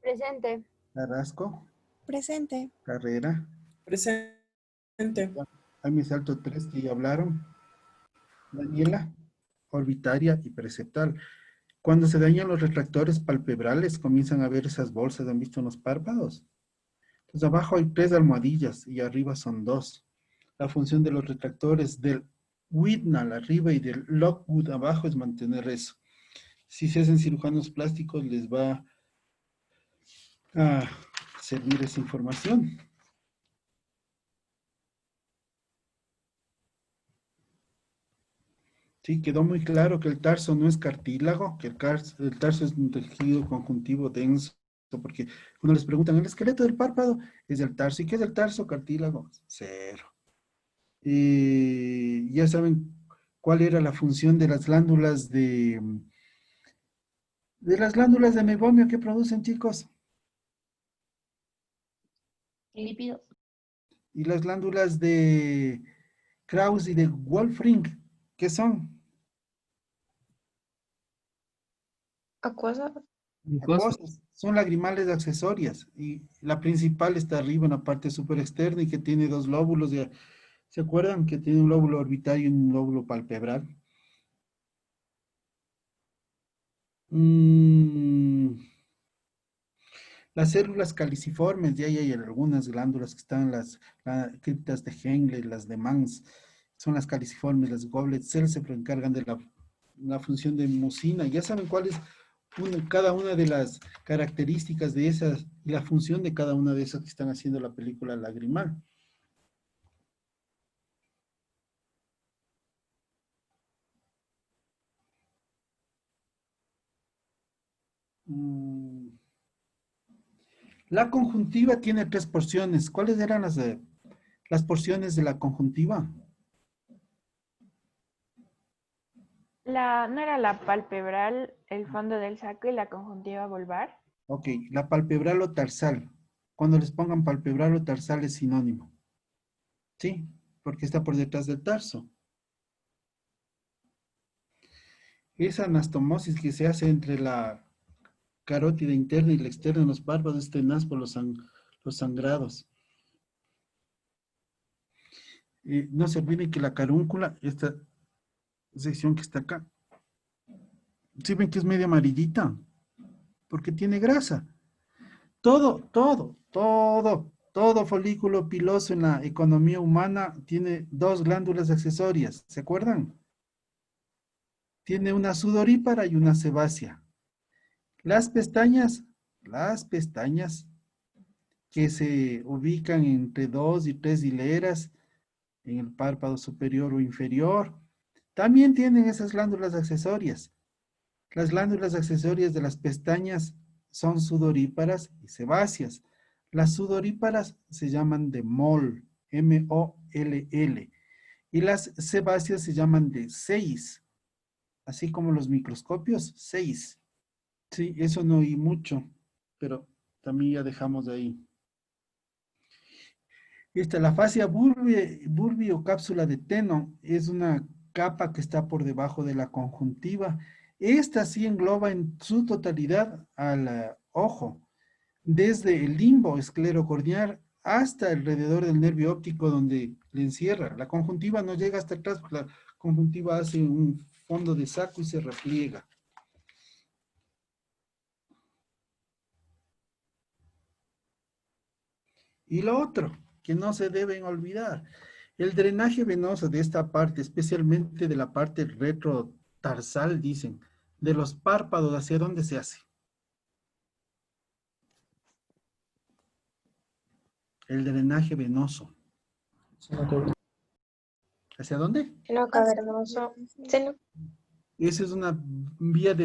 Presente.
Carrasco,
Presente.
Carrera.
Presente.
Ahí me salto tres que ya hablaron. Daniela, orbitaria y preceptal. Cuando se dañan los retractores palpebrales, comienzan a ver esas bolsas, ¿han visto en los párpados? Entonces abajo hay 3 almohadillas y arriba son 2. La función de los retractores del Whitnall arriba y del Lockwood abajo es mantener eso. Si se hacen cirujanos plásticos les va a servir esa información. Sí, quedó muy claro que el tarso no es cartílago, que el tarso es un tejido conjuntivo denso, porque cuando les preguntan, ¿el esqueleto del párpado es del tarso? ¿Y qué es el tarso? Cartílago, cero. Y ya saben cuál era la función de las glándulas de mebomio que producen, chicos.
Lípidos.
Y las glándulas de Krauss y de Wolfring, ¿qué son?
Acuosa.
Mucosa.
Acuosas, son lagrimales accesorias y la principal está arriba en la parte super externa y que tiene 2 lóbulos. ¿Se acuerdan que tiene un lóbulo orbitario y un lóbulo palpebral? Las células caliciformes, de ahí hay algunas glándulas que están las criptas de Henle, las de Mans, son las caliciformes, las goblet cells se encargan de la función de mucina. Ya saben cuál es cada una de las características de esas y la función de cada una de esas que están haciendo la película lagrimal. La conjuntiva tiene 3 porciones. ¿Cuáles eran las porciones de la conjuntiva?
¿No era la palpebral, el fondo del saco y la conjuntiva vulvar?
Ok, la palpebral o tarsal. Cuando les pongan palpebral o tarsal es sinónimo. ¿Sí? Porque está por detrás del tarso. Esa anastomosis que se hace entre la carótida interna y la externa en los párpados es tenaz por los sangrados. No se olviden que la carúncula, esta sección que está acá, ¿sí ven que es media amarillita? Porque tiene grasa. Todo folículo piloso en la economía humana tiene 2 glándulas accesorias, ¿se acuerdan? Tiene una sudorípara y una sebácea. Las pestañas que se ubican entre 2 y 3 hileras en el párpado superior o inferior, también tienen esas glándulas accesorias. Las glándulas accesorias de las pestañas son sudoríparas y sebáceas. Las sudoríparas se llaman de Moll, M-O-L-L, y las sebáceas se llaman de Zeiss, así como los microscopios, Zeiss. Sí, eso no oí mucho, pero también ya dejamos de ahí. La fascia bulbi o cápsula de Teno es una capa que está por debajo de la conjuntiva. Esta sí engloba en su totalidad al ojo, desde el limbo esclerocorneal hasta alrededor del nervio óptico donde le encierra. La conjuntiva no llega hasta atrás, porque la conjuntiva hace un fondo de saco y se repliega. Y lo otro, que no se deben olvidar, el drenaje venoso de esta parte, especialmente de la parte retrotarsal, dicen, de los párpados, ¿hacia dónde se hace? El drenaje venoso. ¿Hacia dónde?
Seno cavernoso. Seno.
Esa es una vía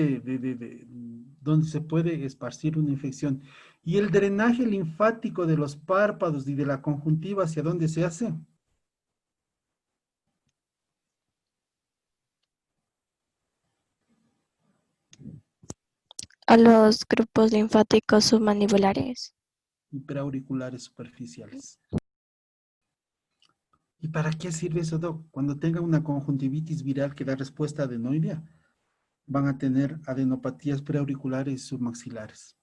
donde se puede esparcir una infección. ¿Y el drenaje linfático de los párpados y de la conjuntiva, hacia dónde se hace?
A los grupos linfáticos submandibular.
Praauriculares superficiales. ¿Y para qué sirve eso, Doc? Cuando tengan una conjuntivitis viral que da respuesta adenoidea, van a tener adenopatías preauriculares submaxilares.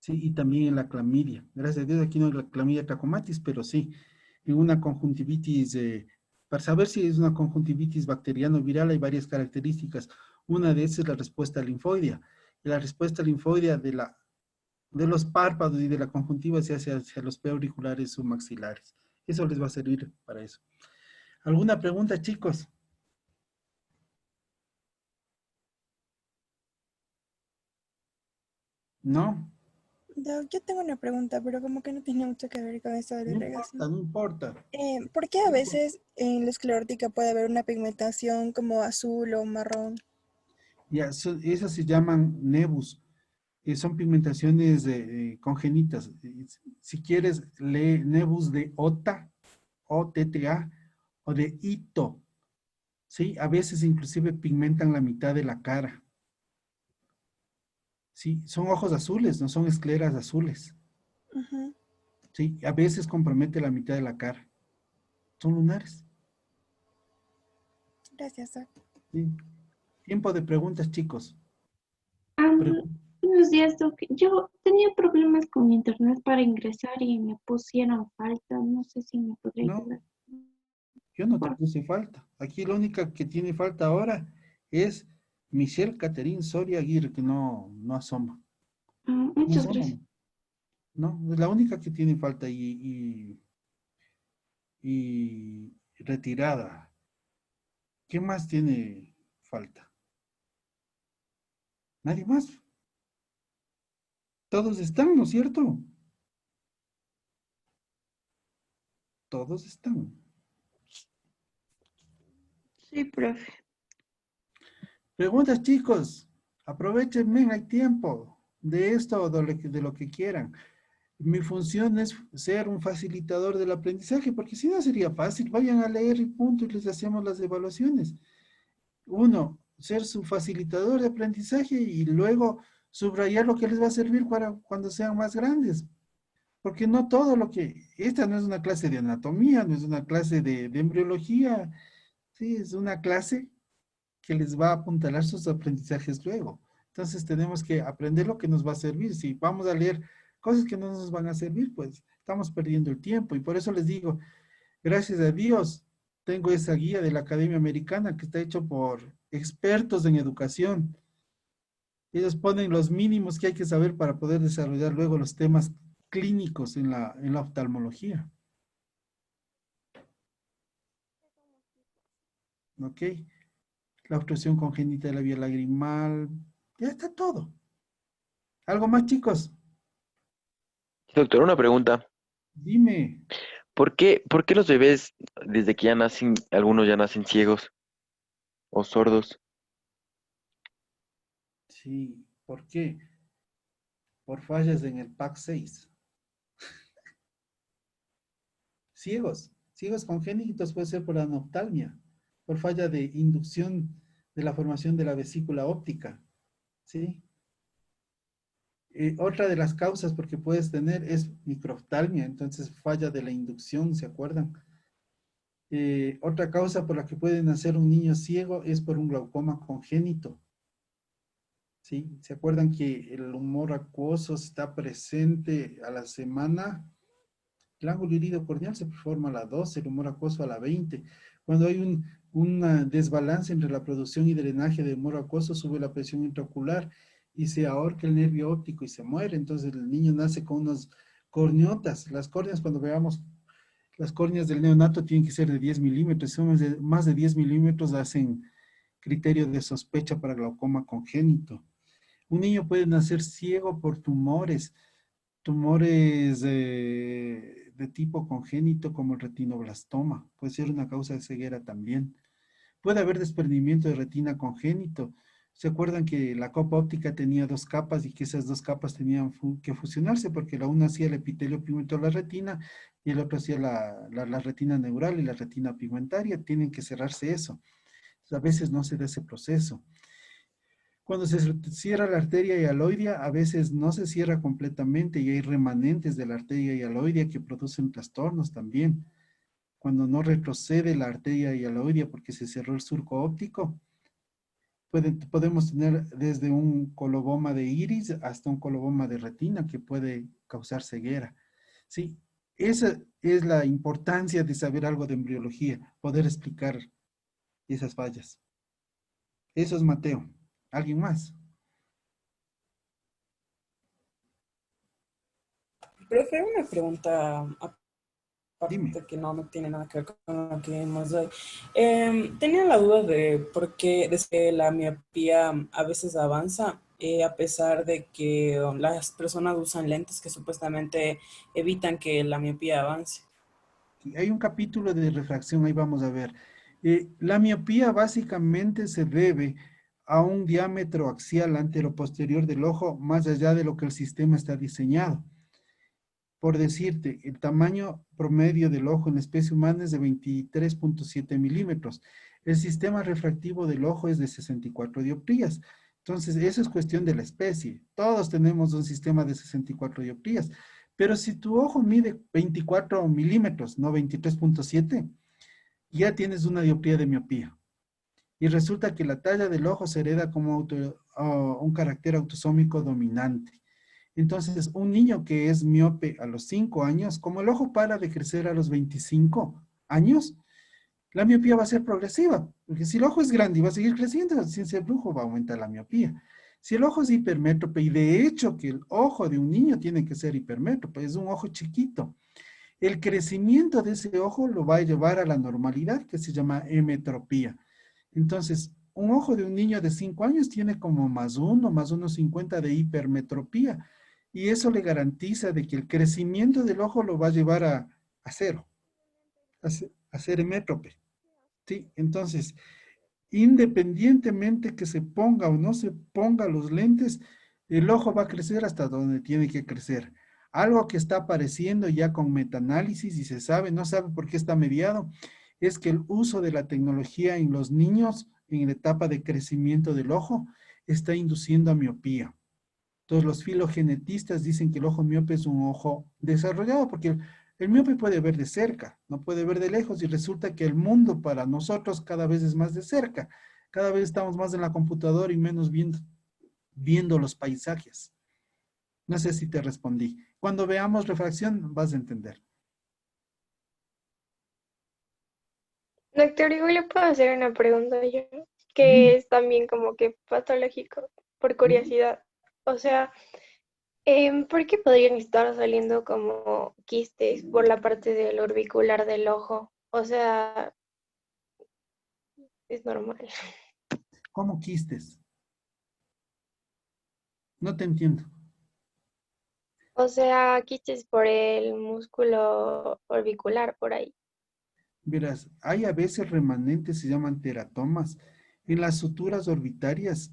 Sí, y también en la clamidia. Gracias a Dios aquí no hay la clamidia trachomatis, pero sí, en una conjuntivitis, para saber si es una conjuntivitis bacteriano-viral hay varias características. Una de esas es la respuesta linfoidea. Y la respuesta linfoidea de los párpados y de la conjuntiva se hace hacia los preauriculares submaxilares. Eso les va a servir para eso. ¿Alguna pregunta, chicos? ¿No?
Yo tengo una pregunta, pero como que no tiene mucho que ver con esto de la
No importa,
irrigación.
no importa.
¿Por qué a veces en la esclerótica puede haber una pigmentación como azul o marrón?
Ya, esas se llaman nebus. Son pigmentaciones congénitas. Si quieres, lee nebus de OTA, OTTA, o de ITO. ¿Sí? A veces inclusive pigmentan la mitad de la cara. Sí, son ojos azules, no son escleras azules.
Ujú.
Sí, a veces compromete la mitad de la cara. Son lunares.
Gracias, Doc.
Sí. Tiempo de preguntas, chicos.
Am, Buenos días, Doc. Yo tenía problemas con mi internet para ingresar y me pusieron falta. No sé si me podría
No,
ayudar.
yo no te
Por-
puse falta. Aquí la única que tiene falta ahora es Michelle Catherine Soria Aguirre, que no asoma. No
Muchas
asoma.
gracias.
No, es la única que tiene falta y retirada. ¿Qué más tiene falta? Nadie más. Todos están, ¿no es cierto? Todos están.
Sí, profe.
Preguntas, chicos. Aprovechenme, hay tiempo de esto o de lo que quieran. Mi función es ser un facilitador del aprendizaje, porque si no sería fácil. Vayan a leer y punto y les hacemos las evaluaciones. Uno, ser su facilitador de aprendizaje y luego subrayar lo que les va a servir para cuando sean más grandes. Porque no todo lo que, esta no es una clase de anatomía, no es una clase de embriología, sí, es una clase que les va a apuntalar sus aprendizajes luego. Entonces tenemos que aprender lo que nos va a servir. Si vamos a leer cosas que no nos van a servir, pues estamos perdiendo el tiempo. Y por eso les digo, gracias a Dios, tengo esa guía de la Academia Americana que está hecho por expertos en educación. Ellos ponen los mínimos que hay que saber para poder desarrollar luego los temas clínicos en la oftalmología. ¿Ok? La obstrucción congénita de la vía lagrimal, ya está todo. ¿Algo más, chicos?
Doctor, una pregunta.
Dime.
¿Por qué los bebés, desde que ya nacen, algunos ya nacen ciegos o sordos?
Sí, ¿por qué? Por fallas en el PAC6. Ciegos congénitos puede ser por anoftalmia, por falla de inducción de la formación de la vesícula óptica, ¿sí? Otra de las causas porque puedes tener es microoftalmia, entonces falla de la inducción, ¿se acuerdan? Otra causa por la que puede nacer un niño ciego es por un glaucoma congénito, ¿sí? ¿Se acuerdan que el humor acuoso está presente a la semana? El ángulo irido corneal se forma a la 12, el humor acuoso a la 20. Cuando hay un desbalance entre la producción y drenaje de humor acuoso, sube la presión intraocular y se ahorca el nervio óptico y se muere. Entonces el niño nace con unas corneotas. Las córneas, cuando veamos las córneas del neonato, tienen que ser de 10 milímetros. Si son más de 10 milímetros, hacen criterio de sospecha para glaucoma congénito. Un niño puede nacer ciego por tumores de tipo congénito como el retinoblastoma, puede ser una causa de ceguera también. Puede haber desprendimiento de retina congénito. ¿Se acuerdan que la copa óptica tenía dos capas y que esas dos capas tenían que fusionarse porque la una hacía el epitelio pigmento de la retina y el otro hacía la retina neural y la retina pigmentaria? Tienen que cerrarse eso. A veces no se da ese proceso. Cuando se cierra la arteria hialoidea, a veces no se cierra completamente y hay remanentes de la arteria hialoidea que producen trastornos también. cuando no retrocede la arteria hialoidea porque se cerró el surco óptico. Podemos tener desde un coloboma de iris hasta un coloboma de retina que puede causar ceguera. Sí, esa es la importancia de saber algo de embriología, poder explicar esas fallas. Eso es Mateo. ¿Alguien más?
Profe, una pregunta
Dime.
aparte que no tiene nada que ver con lo que vimos hoy. Tenía la duda de por qué desde la miopía a veces avanza, a pesar de que las personas usan lentes que supuestamente evitan que la miopía avance.
Hay un capítulo de refracción, ahí vamos a ver. La miopía básicamente se debe a un diámetro axial anteroposterior del ojo más allá de lo que el sistema está diseñado. Por decirte, el tamaño promedio del ojo en la especie humana es de 23.7 milímetros. El sistema refractivo del ojo es de 64 dioptrías. Entonces, eso es cuestión de la especie. Todos tenemos un sistema de 64 dioptrías. Pero si tu ojo mide 24 milímetros, no 23.7, ya tienes una dioptría de miopía. Y resulta que la talla del ojo se hereda como un carácter autosómico dominante. Entonces, un niño que es miope a los 5 años, como el ojo para de crecer a los 25 años, la miopía va a ser progresiva, porque si el ojo es grande y va a seguir creciendo, sin ser brujo va a aumentar la miopía. Si el ojo es hipermétrope, y de hecho que el ojo de un niño tiene que ser hipermétrope, es un ojo chiquito, el crecimiento de ese ojo lo va a llevar a la normalidad, que se llama hemetropía. Entonces, un ojo de un niño de 5 años tiene como más 1,50 de hipermetropía, y eso le garantiza de que el crecimiento del ojo lo va a llevar a cero, a ser hemétrope. ¿Sí? Entonces, independientemente que se ponga o no se ponga los lentes, el ojo va a crecer hasta donde tiene que crecer. Algo que está apareciendo ya con metaanálisis y se sabe, no sabe por qué está mediado, es que el uso de la tecnología en los niños en la etapa de crecimiento del ojo está induciendo a miopía. Entonces los filogenetistas dicen que el ojo miope es un ojo desarrollado porque el miope puede ver de cerca, no puede ver de lejos y resulta que el mundo para nosotros cada vez es más de cerca. Cada vez estamos más en la computadora y menos viendo los paisajes. No sé si te respondí. Cuando veamos refracción vas a entender.
Doctor, igual le puedo hacer una pregunta yo,
Dime.
que es también como que patológico, por
Ujú.
curiosidad. O sea, ¿por qué podrían estar saliendo como quistes por la parte del orbicular del ojo? O sea, es normal.
¿Cómo quistes? No te entiendo.
O sea, quistes por el músculo orbicular por ahí.
Verás, hay a veces remanentes, se llaman teratomas. En las suturas orbitarias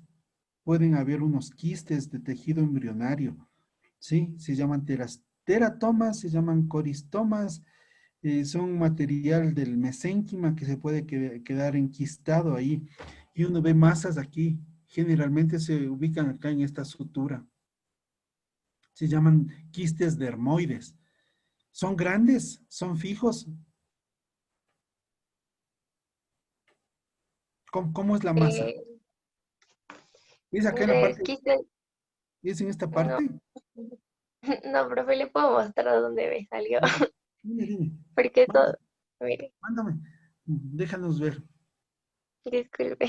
pueden haber unos quistes de tejido embrionario, ¿sí? Se llaman teratomas, se llaman coristomas, son material del mesénquima que se puede quedar enquistado ahí. Y uno ve masas aquí, generalmente se ubican acá en esta sutura. Se llaman quistes dermoides. Son grandes, son fijos. ¿Cómo es la masa?
Eh,
¿Es acá en la
de
parte,
quistes,
es en esta
no,
parte?
no, profe, le puedo mostrar dónde me salió.
A ver, dime.
Porque
Mándame,
todo, mire,
mándame. Déjanos ver.
disculpe,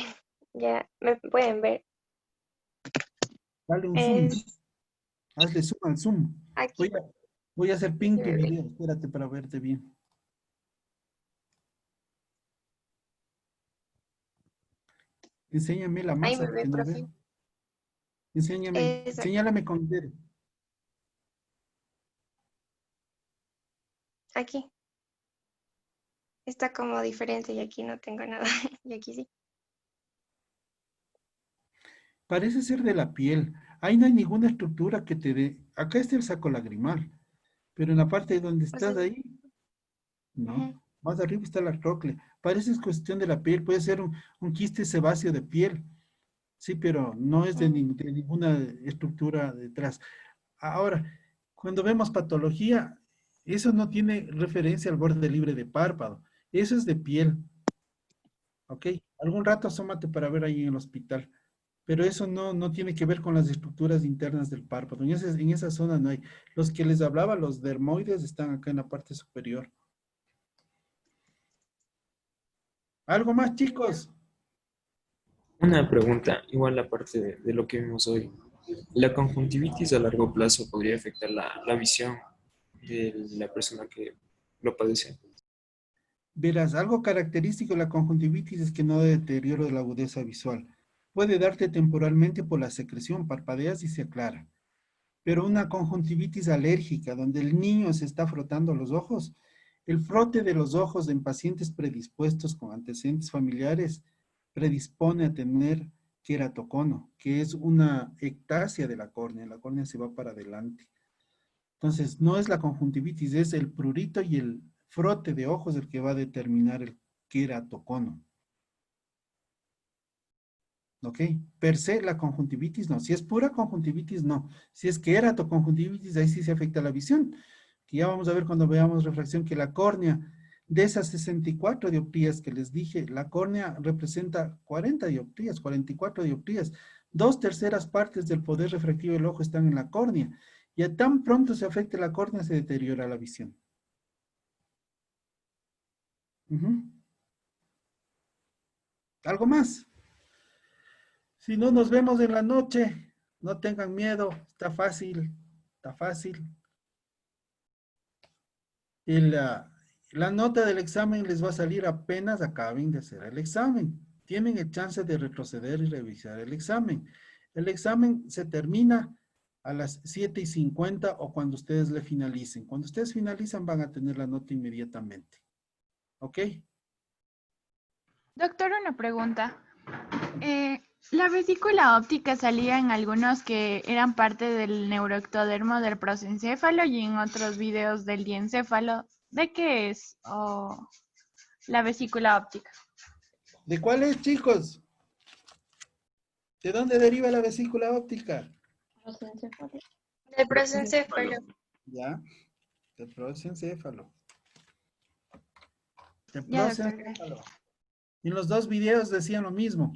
ya me pueden ver.
Dale un zoom.
Es
Hazle zoom al zoom. Voy
aquí,
a, voy a hacer
sí
ping tu
me ve.
video. Espérate para verte bien. Enséñame la
Ahí
masa
me
que
ve,
no
profe.
veo. Enséñame,
Es
señálame con el dedo.
aquí. Está como diferente y aquí no tengo nada. Y aquí sí.
Parece ser de la piel. Ahí no hay ninguna estructura que te dé. Acá está el saco lagrimal, pero en la parte donde
O
estás
sea,
ahí, no.
ujú,
Más arriba está la trochle. Parece es cuestión de la piel. Puede ser un quiste sebáceo de piel. Sí, pero no es de,
ujú.
de ninguna estructura detrás. Ahora, cuando vemos patología, eso no tiene referencia al borde libre de párpado. Eso es de piel. ¿Ok? Algún rato asómate para ver ahí en el hospital. Pero eso no tiene que ver con las estructuras internas del párpado. En esa zona no hay. Los que les hablaba, los dermoides, están acá en la parte superior. ¿Algo más, chicos?
Una pregunta, igual aparte de lo que vimos hoy. ¿La conjuntivitis a largo plazo podría afectar la visión de la persona que lo padece?
Verás, algo característico de la conjuntivitis es que no da deterioro de la agudeza visual. Puede darte temporalmente por la secreción, parpadeas y se aclara. Pero una conjuntivitis alérgica, donde el niño se está frotando los ojos, el frote de los ojos en pacientes predispuestos con antecedentes familiares predispone a tener queratocono, que es una ectasia de la córnea se va para adelante. Entonces, no es la conjuntivitis, es el prurito y el frote de ojos el que va a determinar el queratocono. ¿Ok? Per se, la conjuntivitis no. Si es pura conjuntivitis, no. Si es queratoconjuntivitis, ahí sí se afecta la visión. Que ya vamos a ver cuando veamos refracción que la córnea, de esas 64 dioptrías que les dije, la córnea representa 40 dioptrías, 44 dioptrías. 2/3 partes del poder refractivo del ojo están en la córnea. Y a tan pronto se afecte la córnea, se deteriora la visión. ¿Algo más? Si no, nos vemos en la noche. No tengan miedo, está fácil, está fácil. Y la nota del examen les va a salir apenas acaben de hacer el examen. Tienen el chance de retroceder y revisar el examen. El examen se termina a las 7:50 o cuando ustedes le finalicen. Cuando ustedes finalizan van a tener la nota inmediatamente. ¿Ok?
Doctor, una pregunta. La vesícula óptica salía en algunos que eran parte del neuroectodermo del prosencéfalo y en otros videos del diencéfalo. ¿De qué es la vesícula óptica?
¿De cuál es, chicos? ¿De dónde deriva la vesícula óptica?
Del prosencéfalo.
Ya, del prosencéfalo. Del
Ya, doctor,
prosencéfalo. Y en los dos videos decían lo mismo.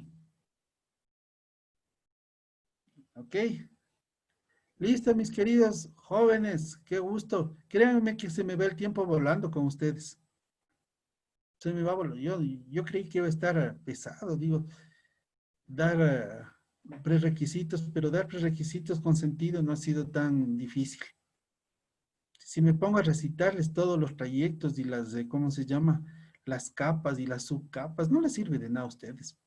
Ok. Listo, mis queridos jóvenes. Qué gusto. Créanme que se me va el tiempo volando con ustedes. Se me va volando. Yo creí que iba a estar pesado, digo, dar prerequisitos, pero dar prerequisitos con sentido no ha sido tan difícil. Si me pongo a recitarles todos los trayectos y las, ¿cómo se llama? Las capas y las subcapas, no les sirve de nada a ustedes.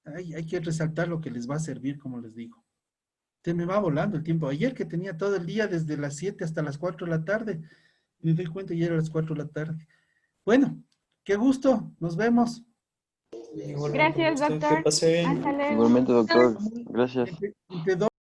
Hay que resaltar lo que les va a servir, como les digo. Se me va volando el tiempo. Ayer que tenía todo el día, desde las 7 hasta las 4 de la tarde, me doy cuenta ya era las 4 de la tarde. Bueno, qué gusto, nos vemos.
Igualmente,
Gracias,
gusto.
doctor.
Que pase bien.
Hasta luego.
Igualmente, doctor. Gracias.
Entre